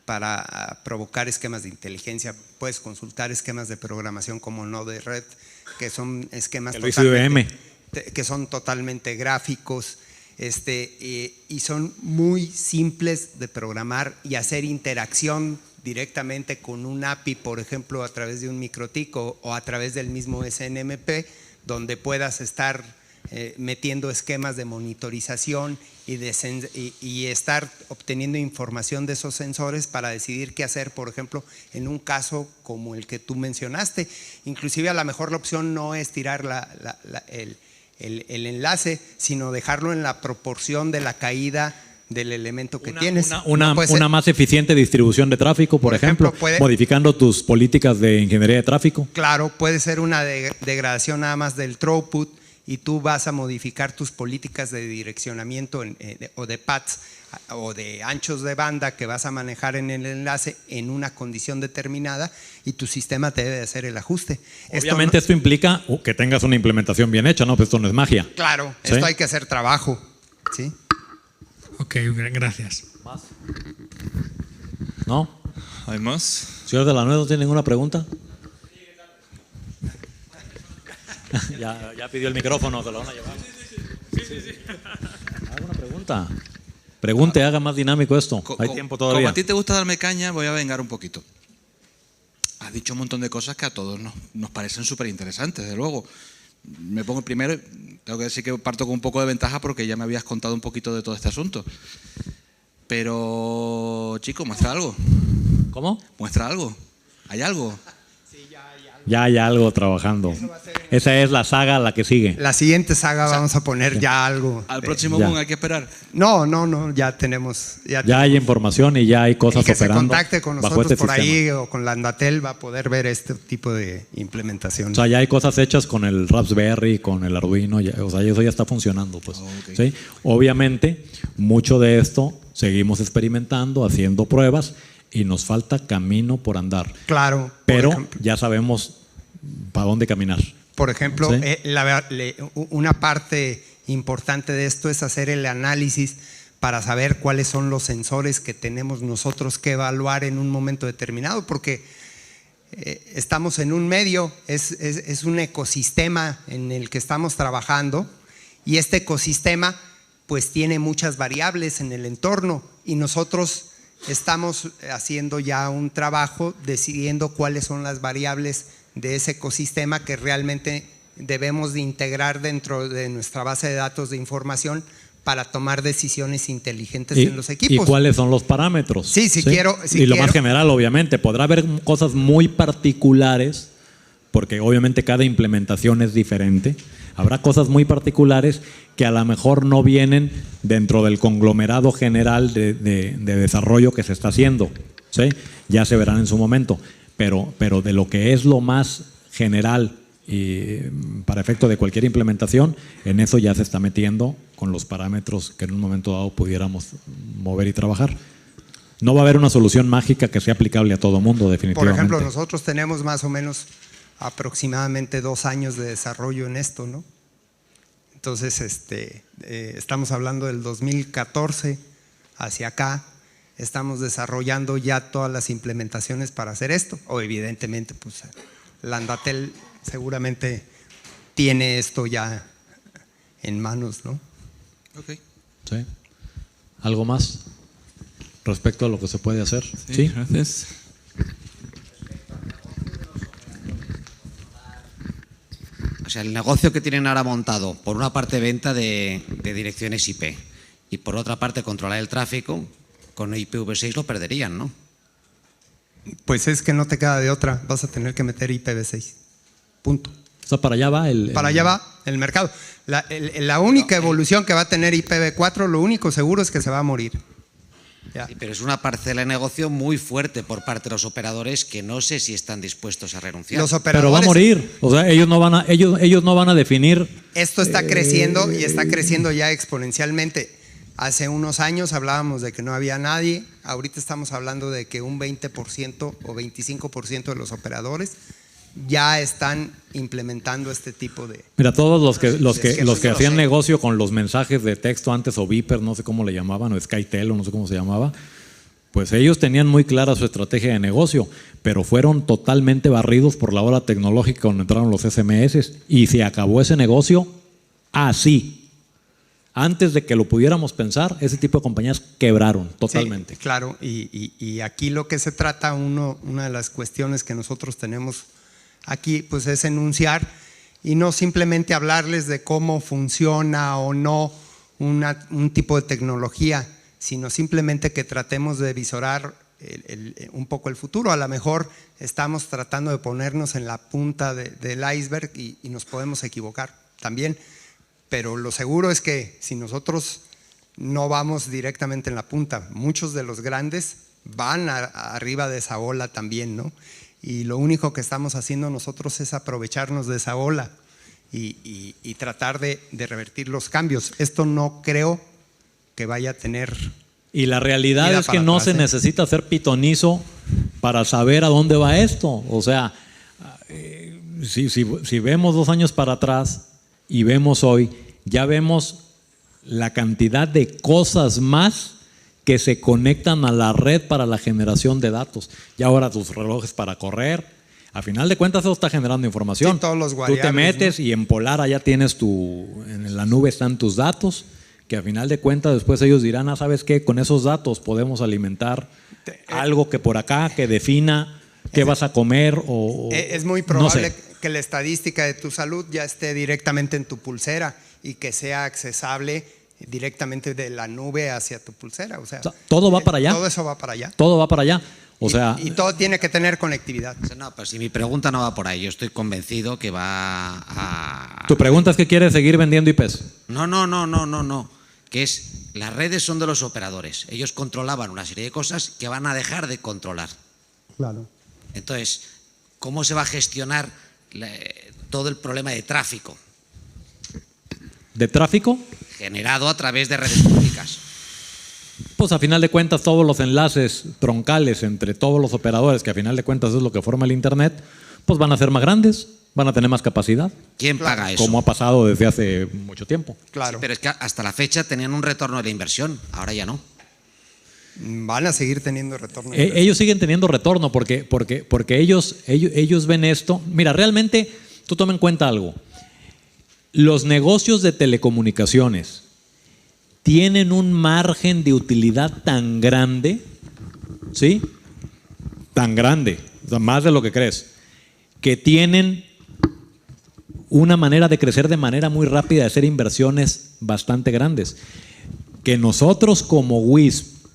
para provocar esquemas de inteligencia. Puedes consultar esquemas de programación como Node-RED, que son esquemas que son totalmente gráficos. Y son muy simples de programar y hacer interacción directamente con un API, por ejemplo, a través de un MikroTik o a través del mismo SNMP, donde puedas estar metiendo esquemas de monitorización y estar obteniendo información de esos sensores para decidir qué hacer, por ejemplo, en un caso como el que tú mencionaste. Inclusive a lo mejor la opción no es tirar el enlace, sino dejarlo en la proporción de la caída del elemento que tienes. Una más eficiente distribución de tráfico, por ejemplo, modificando tus políticas de ingeniería de tráfico. Claro, puede ser una degradación nada más del throughput y tú vas a modificar tus políticas de direccionamiento o de paths o de anchos de banda que vas a manejar en el enlace en una condición determinada y tu sistema te debe hacer el ajuste. Obviamente esto implica que tengas una implementación bien hecha, ¿no? Pues esto no es magia. Claro, ¿sí? Esto hay que hacer trabajo. ¿Sí? Ok, gracias. ¿Más? ¿No? ¿Hay más? Señor de la Nuez, ¿no tiene ninguna pregunta? ya pidió el micrófono, te lo van a llevar. Sí. ¿Alguna pregunta? Pregunte, haga más dinámico esto. Hay tiempo todavía. Como a ti te gusta darme caña, voy a vengar un poquito. Has dicho un montón de cosas que a todos nos parecen súper interesantes, desde luego. Me pongo primero, tengo que decir que parto con un poco de ventaja porque ya me habías contado un poquito de todo este asunto. Pero, chico, muestra algo. ¿Cómo? Muestra algo. ¿Hay algo? Ya hay algo trabajando. Esa es la saga, la que sigue. La siguiente saga vamos a poner ya algo. ¿Al próximo boom hay que esperar? No, ya tenemos. Ya hay información y ya hay cosas operando. El que se contacte con nosotros por sistema. ahí o con la Andatel va a poder ver este tipo de implementación. O sea, ya hay cosas hechas con el Raspberry, con el Arduino, o sea, eso ya está funcionando. Pues. Okay. ¿Sí? Obviamente, mucho de esto seguimos experimentando, haciendo pruebas y nos falta camino por andar. Claro. Pero ya sabemos para dónde caminar. Por ejemplo, ¿sí? Una parte importante de esto es hacer el análisis para saber cuáles son los sensores que tenemos nosotros que evaluar en un momento determinado, porque estamos en un medio, es un ecosistema en el que estamos trabajando y este ecosistema pues tiene muchas variables en el entorno y nosotros estamos haciendo ya un trabajo decidiendo cuáles son las variables de ese ecosistema que realmente debemos de integrar dentro de nuestra base de datos de información para tomar decisiones inteligentes en los equipos. ¿Y cuáles son los parámetros? Sí, quiero. Y lo más general, obviamente, podrá haber cosas muy particulares, porque obviamente cada implementación es diferente. Habrá cosas muy particulares que a lo mejor no vienen dentro del conglomerado general de desarrollo que se está haciendo, ¿sí? Ya se verán en su momento, pero de lo que es lo más general y para efecto de cualquier implementación, en eso ya se está metiendo con los parámetros que en un momento dado pudiéramos mover y trabajar. No va a haber una solución mágica que sea aplicable a todo mundo, definitivamente. Por ejemplo, nosotros tenemos más o menos aproximadamente 2 años de desarrollo en esto, ¿no? Entonces, estamos hablando del 2014 hacia acá, estamos desarrollando ya todas las implementaciones para hacer esto, o evidentemente, pues, Landatel seguramente tiene esto ya en manos, ¿no? Ok. Sí. ¿Algo más respecto a lo que se puede hacer? Sí, gracias. O sea, el negocio que tienen ahora montado, por una parte venta de direcciones IP y por otra parte controlar el tráfico, con IPv6 lo perderían, ¿no? Pues es que no te queda de otra, vas a tener que meter IPv6, punto. O sea, para allá va Para allá va el mercado. La única evolución que va a tener IPv4, lo único seguro es que se va a morir. Ya. Sí, pero es una parcela de negocio muy fuerte por parte de los operadores que no sé si están dispuestos a renunciar. Los operadores, pero va a morir. O sea, ellos no van a definir. Esto está creciendo y está creciendo ya exponencialmente. Hace unos años hablábamos de que no había nadie, ahorita estamos hablando de que un 20% o 25% de los operadores ya están implementando este tipo de… Mira, todos los que hacían negocio con los mensajes de texto antes, o Viper, no sé cómo le llamaban, o Skytel, o no sé cómo se llamaba, pues ellos tenían muy clara su estrategia de negocio, pero fueron totalmente barridos por la ola tecnológica cuando entraron los SMS y se acabó ese negocio así. Antes de que lo pudiéramos pensar, ese tipo de compañías quebraron totalmente. Sí, claro, y aquí lo que se trata, una de las cuestiones que nosotros tenemos aquí, pues es enunciar y no simplemente hablarles de cómo funciona o no un tipo de tecnología, sino simplemente que tratemos de visorar un poco el futuro. A lo mejor estamos tratando de ponernos en la punta del iceberg y nos podemos equivocar también. Pero lo seguro es que si nosotros no vamos directamente en la punta, muchos de los grandes van arriba de esa ola también, ¿no? Y lo único que estamos haciendo nosotros es aprovecharnos de esa ola y tratar de revertir los cambios. Esto no creo que vaya a tener… Y la realidad es que no se necesita ser pitonizo para saber a dónde va esto. O sea, si vemos 2 años para atrás y vemos hoy, ya vemos la cantidad de cosas más que se conectan a la red para la generación de datos. Y ahora tus relojes para correr, a final de cuentas eso está generando información. Sí, todos los Tú variables, te metes, ¿no? Y en Polar allá tienes en la nube están tus datos, que a final de cuentas después ellos dirán, ¿sabes qué? Con esos datos podemos alimentar algo que por acá, que defina qué vas a comer o es muy probable no sé. que la estadística de tu salud ya esté directamente en tu pulsera y que sea accesible directamente de la nube hacia tu pulsera. O sea, todo va para allá. Todo eso va para allá. Todo va para allá. O sea, y todo tiene que tener conectividad. No, pues si mi pregunta no va por ahí, yo estoy convencido que va a… ¿Tu pregunta es que quieres seguir vendiendo IPs? No. Que es, las redes son de los operadores. Ellos controlaban una serie de cosas que van a dejar de controlar. Claro. Entonces, ¿cómo se va a gestionar todo el problema de tráfico? ¿De tráfico? Generado a través de redes públicas. Pues a final de cuentas todos los enlaces troncales entre todos los operadores, que a final de cuentas es lo que forma el Internet, pues van a ser más grandes, van a tener más capacidad. ¿Quién paga eso? Como ha pasado desde hace mucho tiempo. Claro. Sí, pero es que hasta la fecha tenían un retorno de la inversión, ahora ya no. Van a seguir teniendo retorno. Ellos siguen teniendo retorno porque ellos ven esto. Mira, realmente tú toma en cuenta algo. Los negocios de telecomunicaciones tienen un margen de utilidad tan grande, ¿sí? Tan grande, o sea, más de lo que crees, que tienen una manera de crecer de manera muy rápida, de hacer inversiones bastante grandes. Que nosotros como WISP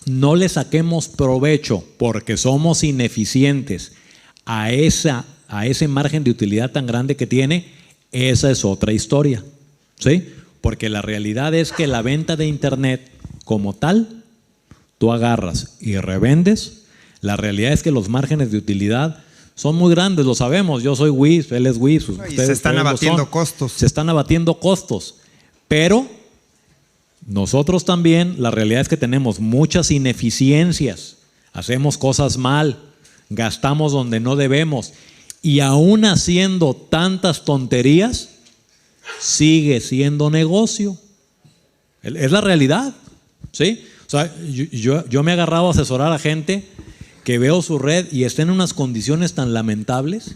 no le saquemos provecho porque somos ineficientes a ese margen de utilidad tan grande que tiene, esa es otra historia, ¿sí? Porque la realidad es que la venta de Internet como tal, tú agarras y revendes, la realidad es que los márgenes de utilidad son muy grandes, lo sabemos, yo soy WISP, él es WISP. Y se están abatiendo costos. Se están abatiendo costos, pero nosotros también, la realidad es que tenemos muchas ineficiencias, hacemos cosas mal, gastamos donde no debemos y aún haciendo tantas tonterías, sigue siendo negocio. Es la realidad, ¿sí? O sea, yo me he agarrado a asesorar a gente que veo su red y está en unas condiciones tan lamentables,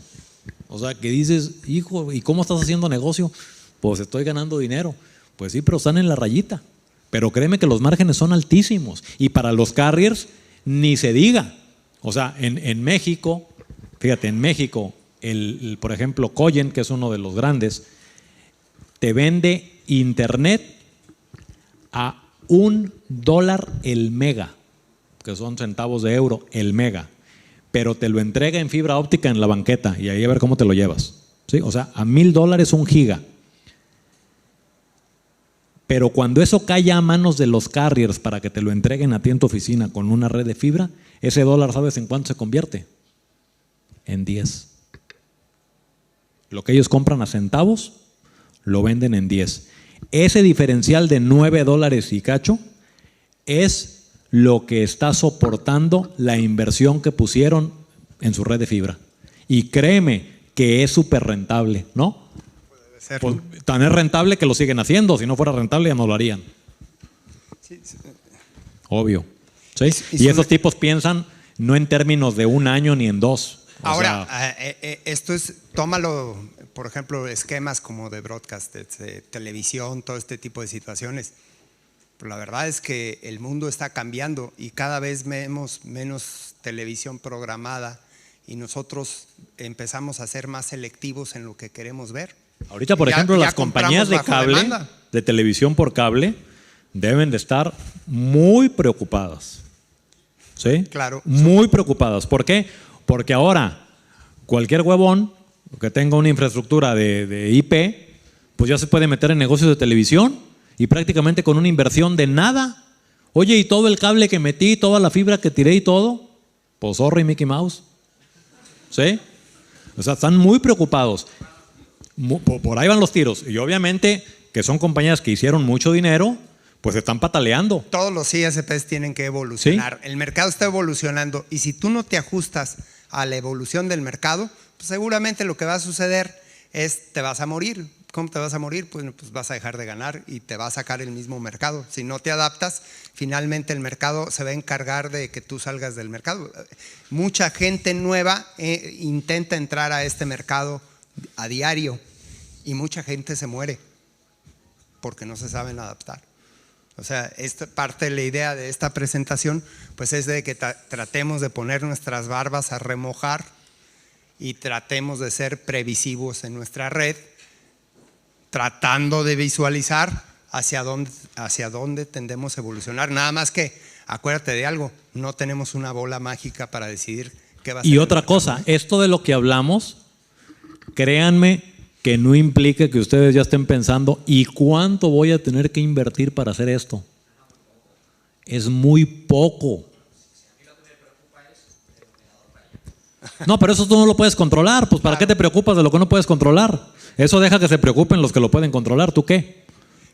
o sea, que dices, hijo, ¿y cómo estás haciendo negocio? Pues estoy ganando dinero. Pues sí, pero están en la rayita. Pero créeme que los márgenes son altísimos. Y para los carriers, ni se diga. O sea, en México, fíjate, en México, por ejemplo, Coyen, que es uno de los grandes, te vende Internet a $1 el mega, que son centavos de euro el mega, pero te lo entrega en fibra óptica en la banqueta y ahí a ver cómo te lo llevas, ¿sí? O sea, a $1,000 un giga. Pero cuando eso cae a manos de los carriers para que te lo entreguen a ti en tu oficina con una red de fibra, ese dólar, ¿sabes en cuánto se convierte? En 10. Lo que ellos compran a centavos, lo venden en 10. Ese diferencial de $9 y cacho es lo que está soportando la inversión que pusieron en su red de fibra. Y créeme que es súper rentable, ¿no? Pues, tan es rentable que lo siguen haciendo. Si no fuera rentable ya no lo harían. Obvio. ¿Sí? Y esos tipos piensan no en términos de un año ni en dos. Ahora, esto es, tómalo, por ejemplo, esquemas como de broadcast, de televisión, todo este tipo de situaciones. Pero la verdad es que el mundo está cambiando y cada vez vemos menos televisión programada y nosotros empezamos a ser más selectivos en lo que queremos ver. Ahorita, por ejemplo, las compañías de cable, de televisión por cable, deben de estar muy preocupadas. ¿Sí? Claro. Muy preocupadas. ¿Por qué? Porque ahora cualquier huevón que tenga una infraestructura de IP, pues ya se puede meter en negocios de televisión y prácticamente con una inversión de nada. Oye, y todo el cable que metí, toda la fibra que tiré y todo, pues sorry Mickey Mouse. ¿Sí? O sea, están muy preocupados. Por ahí van los tiros. Y obviamente que son compañías que hicieron mucho dinero, pues están pataleando. Todos los ISPs tienen que evolucionar. ¿Sí? El mercado está evolucionando y si tú no te ajustas a la evolución del mercado, pues seguramente lo que va a suceder es te vas a morir. ¿Cómo te vas a morir? Pues vas a dejar de ganar y te va a sacar el mismo mercado. Si no te adaptas, finalmente el mercado se va a encargar de que tú salgas del mercado. Mucha gente nueva intenta entrar a este mercado a diario y mucha gente se muere porque no se saben adaptar. O sea, esta parte de la idea de esta presentación pues es de que tratemos de poner nuestras barbas a remojar y tratemos de ser previsivos en nuestra red, tratando de visualizar hacia dónde tendemos a evolucionar. Nada más que, acuérdate de algo, no tenemos una bola mágica para decidir qué va a ser. Y otra cosa, esto de lo que hablamos, créanme que no implica que ustedes ya estén pensando ¿y cuánto voy a tener que invertir para hacer esto? Es muy poco. No, pero eso tú no lo puedes controlar. Pues ¿para qué te preocupas de lo que no puedes controlar? Eso deja que se preocupen los que lo pueden controlar. ¿Tú qué?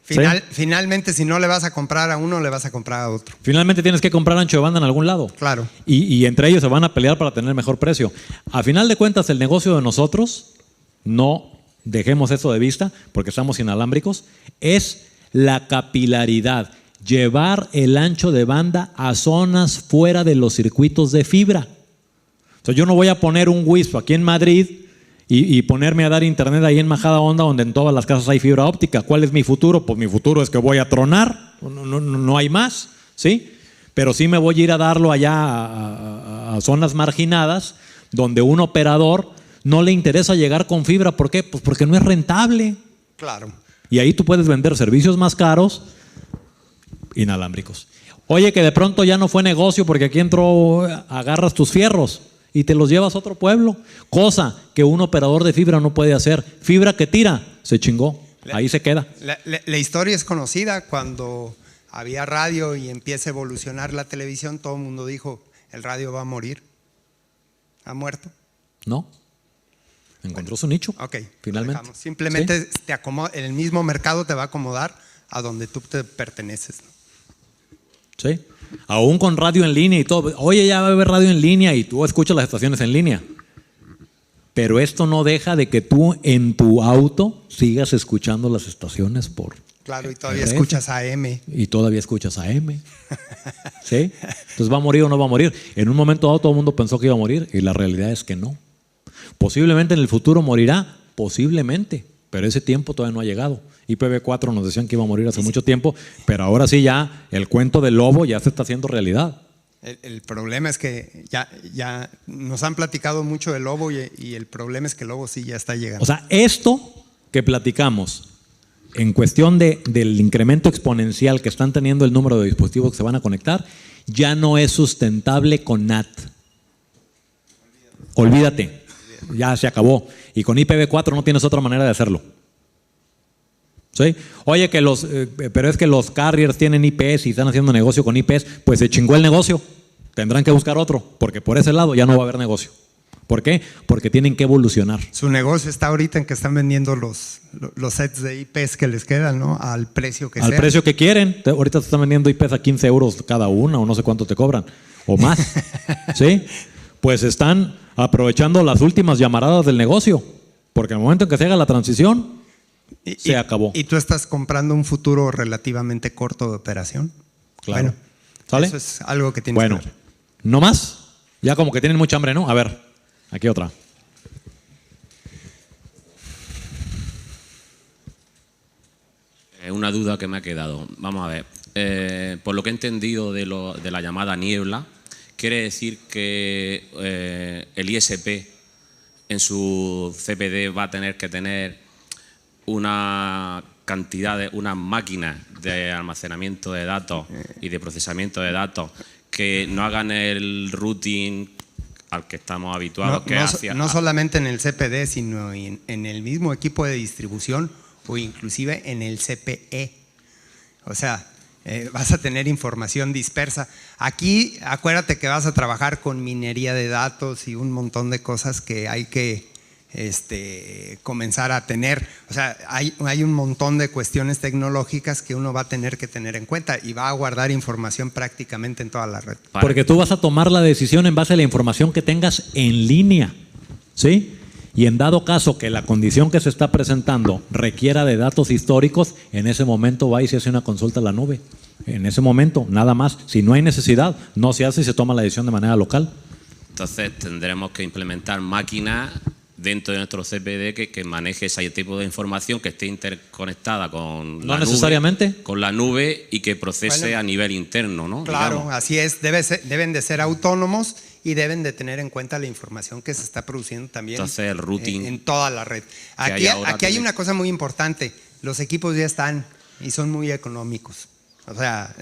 Finalmente, si no le vas a comprar a uno, le vas a comprar a otro. Finalmente tienes que comprar ancho de banda en algún lado. Claro. Y entre ellos se van a pelear para tener mejor precio. A final de cuentas, el negocio de nosotros, no dejemos eso de vista porque estamos inalámbricos, es la capilaridad. Llevar el ancho de banda a zonas fuera de los circuitos de fibra. O sea, yo no voy a poner un WISP aquí en Madrid y ponerme a dar internet ahí en Majadahonda donde en todas las casas hay fibra óptica. ¿Cuál es mi futuro? Pues mi futuro es que voy a tronar, no hay más, ¿sí? Pero sí me voy a ir a darlo allá a zonas marginadas donde un operador no le interesa llegar con fibra. ¿Por qué? Pues porque no es rentable. Claro. Y ahí tú puedes vender servicios más caros, inalámbricos. Oye, que de pronto ya no fue negocio porque aquí entró, agarras tus fierros y te los llevas a otro pueblo. Cosa que un operador de fibra no puede hacer. Fibra que tira, se chingó. Ahí se queda. La historia es conocida. Cuando había radio y empieza a evolucionar la televisión, todo el mundo dijo, el radio va a morir. ¿Ha muerto? No. Encontró su nicho. Ok, finalmente. Simplemente ¿Sí? te acomoda, el mismo mercado te va a acomodar a donde tú te perteneces. Sí. Aún con radio en línea y todo. Oye, ya va a haber radio en línea y tú escuchas las estaciones en línea. Pero esto no deja de que tú en tu auto sigas escuchando las estaciones por... Claro, y todavía RF. escuchas AM. Y todavía escuchas AM. ¿Sí? Entonces, ¿va a morir o no va a morir? En un momento dado todo el mundo pensó que iba a morir y la realidad es que no. Posiblemente en el futuro morirá, posiblemente, pero ese tiempo todavía no ha llegado. IPv4 nos decían que iba a morir hace mucho tiempo, pero ahora sí ya el cuento del lobo ya se está haciendo realidad. El problema es que ya nos han platicado mucho del lobo y el problema es que el lobo sí ya está llegando. O sea, esto que platicamos en cuestión del incremento exponencial que están teniendo el número de dispositivos que se van a conectar, ya no es sustentable con NAT. Olvídate, ya se acabó. Y con IPv4 no tienes otra manera de hacerlo. ¿Sí? Oye, pero es que los carriers tienen IPs y están haciendo negocio con IPs, pues se chingó el negocio. Tendrán que buscar otro, porque por ese lado ya no va a haber negocio. ¿Por qué? Porque tienen que evolucionar. Su negocio está ahorita en que están vendiendo los sets de IPs que les quedan, ¿no? Al precio que sea. Al precio que quieren. Ahorita te están vendiendo IPs a 15 euros cada una o no sé cuánto te cobran. O más. ¿Sí? Pues están aprovechando las últimas llamaradas del negocio. Porque al momento en que se haga la transición, se acabó. ¿Y tú estás comprando un futuro relativamente corto de operación? Claro. Bueno, ¿sale? eso es algo que tienes que ver. ¿No más? Ya como que tienen mucha hambre, ¿no? A ver, aquí otra. Una duda que me ha quedado. Vamos a ver. Por lo que he entendido de la llamada niebla, quiere decir que el ISP en su CPD va a tener que tener una cantidad unas máquinas de almacenamiento de datos y de procesamiento de datos que no hagan el routing al que estamos habituados. No solamente en el CPD, sino en el mismo equipo de distribución o inclusive en el CPE. O sea, vas a tener información dispersa. Aquí, acuérdate que vas a trabajar con minería de datos y un montón de cosas que hay que comenzar a tener. O sea, hay un montón de cuestiones tecnológicas que uno va a tener que tener en cuenta y va a guardar información prácticamente en toda la red. Porque tú vas a tomar la decisión en base a la información que tengas en línea, ¿sí? Y en dado caso que la condición que se está presentando requiera de datos históricos, en ese momento va y se hace una consulta a la nube. En ese momento, nada más. Si no hay necesidad, no se hace y se toma la decisión de manera local. Entonces tendremos que implementar máquinas dentro de nuestro CPD que maneje ese tipo de información, que esté interconectada con no necesariamente nube, con la nube y que procese a nivel interno, ¿no? Claro, digamos. así es. Deben de ser autónomos y deben de tener en cuenta la información que se está produciendo también. Entonces, el routing en toda la red. Aquí hay una cosa muy importante. Los equipos ya están y son muy económicos. O sea,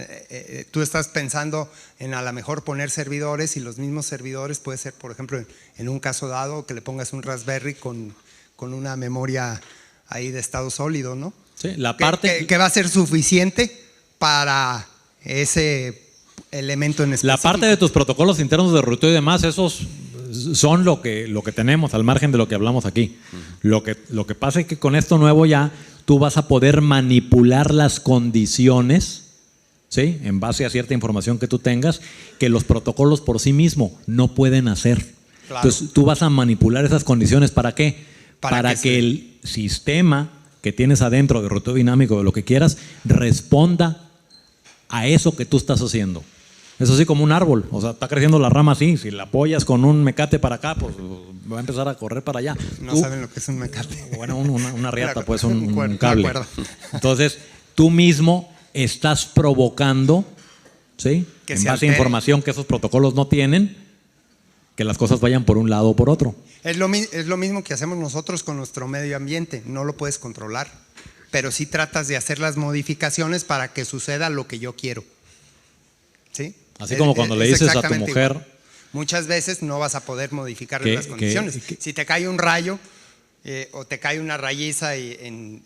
tú estás pensando en a lo mejor poner servidores y los mismos servidores puede ser, por ejemplo, en un caso dado que le pongas un Raspberry con una memoria ahí de estado sólido, ¿no? Sí, la parte que va a ser suficiente para ese elemento en específico. La parte de tus protocolos internos de ruteo y demás, esos son lo que tenemos al margen de lo que hablamos aquí. Lo que pasa es que con esto nuevo ya tú vas a poder manipular las condiciones, ¿sí? En base a cierta información que tú tengas, que los protocolos por sí mismos no pueden hacer. Claro. Entonces tú vas a manipular esas condiciones. ¿Para qué? Para que el sistema que tienes adentro de ruteo dinámico, de lo que quieras, responda a eso que tú estás haciendo. Es así como un árbol, o sea, está creciendo la rama así, si la apoyas con un mecate para acá, pues va a empezar a correr para allá. No saben lo que es un mecate. Bueno, una riata, pues un cable. Entonces, tú mismo estás provocando, ¿sí? En base a información que esos protocolos no tienen, que las cosas vayan por un lado o por otro. Es lo mismo que hacemos nosotros con nuestro medio ambiente, no lo puedes controlar, pero sí tratas de hacer las modificaciones para que suceda lo que yo quiero. ¿Sí? Así como cuando le dices a tu mujer... Igual. Muchas veces no vas a poder modificar las condiciones. Si te cae un rayo o te cae una rayiza en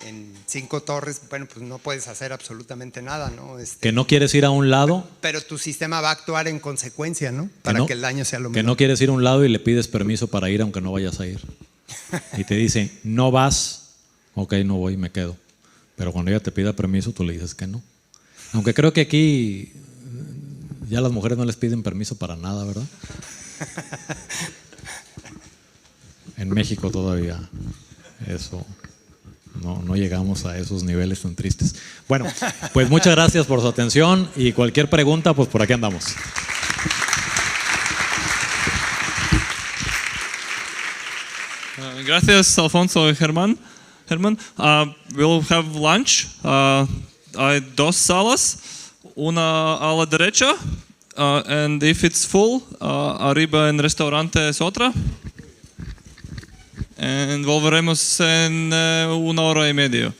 5 torres, bueno, pues no puedes hacer absolutamente nada, ¿no? Que no quieres ir a un lado. Pero tu sistema va a actuar en consecuencia, ¿no? Para que el daño sea lo mismo. Que no quieres ir a un lado y le pides permiso para ir aunque no vayas a ir. Y te dice, no vas, ok, no voy, me quedo. Pero cuando ella te pida permiso, tú le dices que no. Aunque creo que aquí ya las mujeres no les piden permiso para nada, ¿verdad? En México todavía eso no llegamos a esos niveles tan tristes. Bueno, pues muchas gracias por su atención y cualquier pregunta, pues por aquí andamos. Gracias, Alfonso y Germán. We'll have lunch. Hay 2 salas, una a la derecha, and if it's full, arriba en restaurante es otra. And volveremos en 1 hora y media.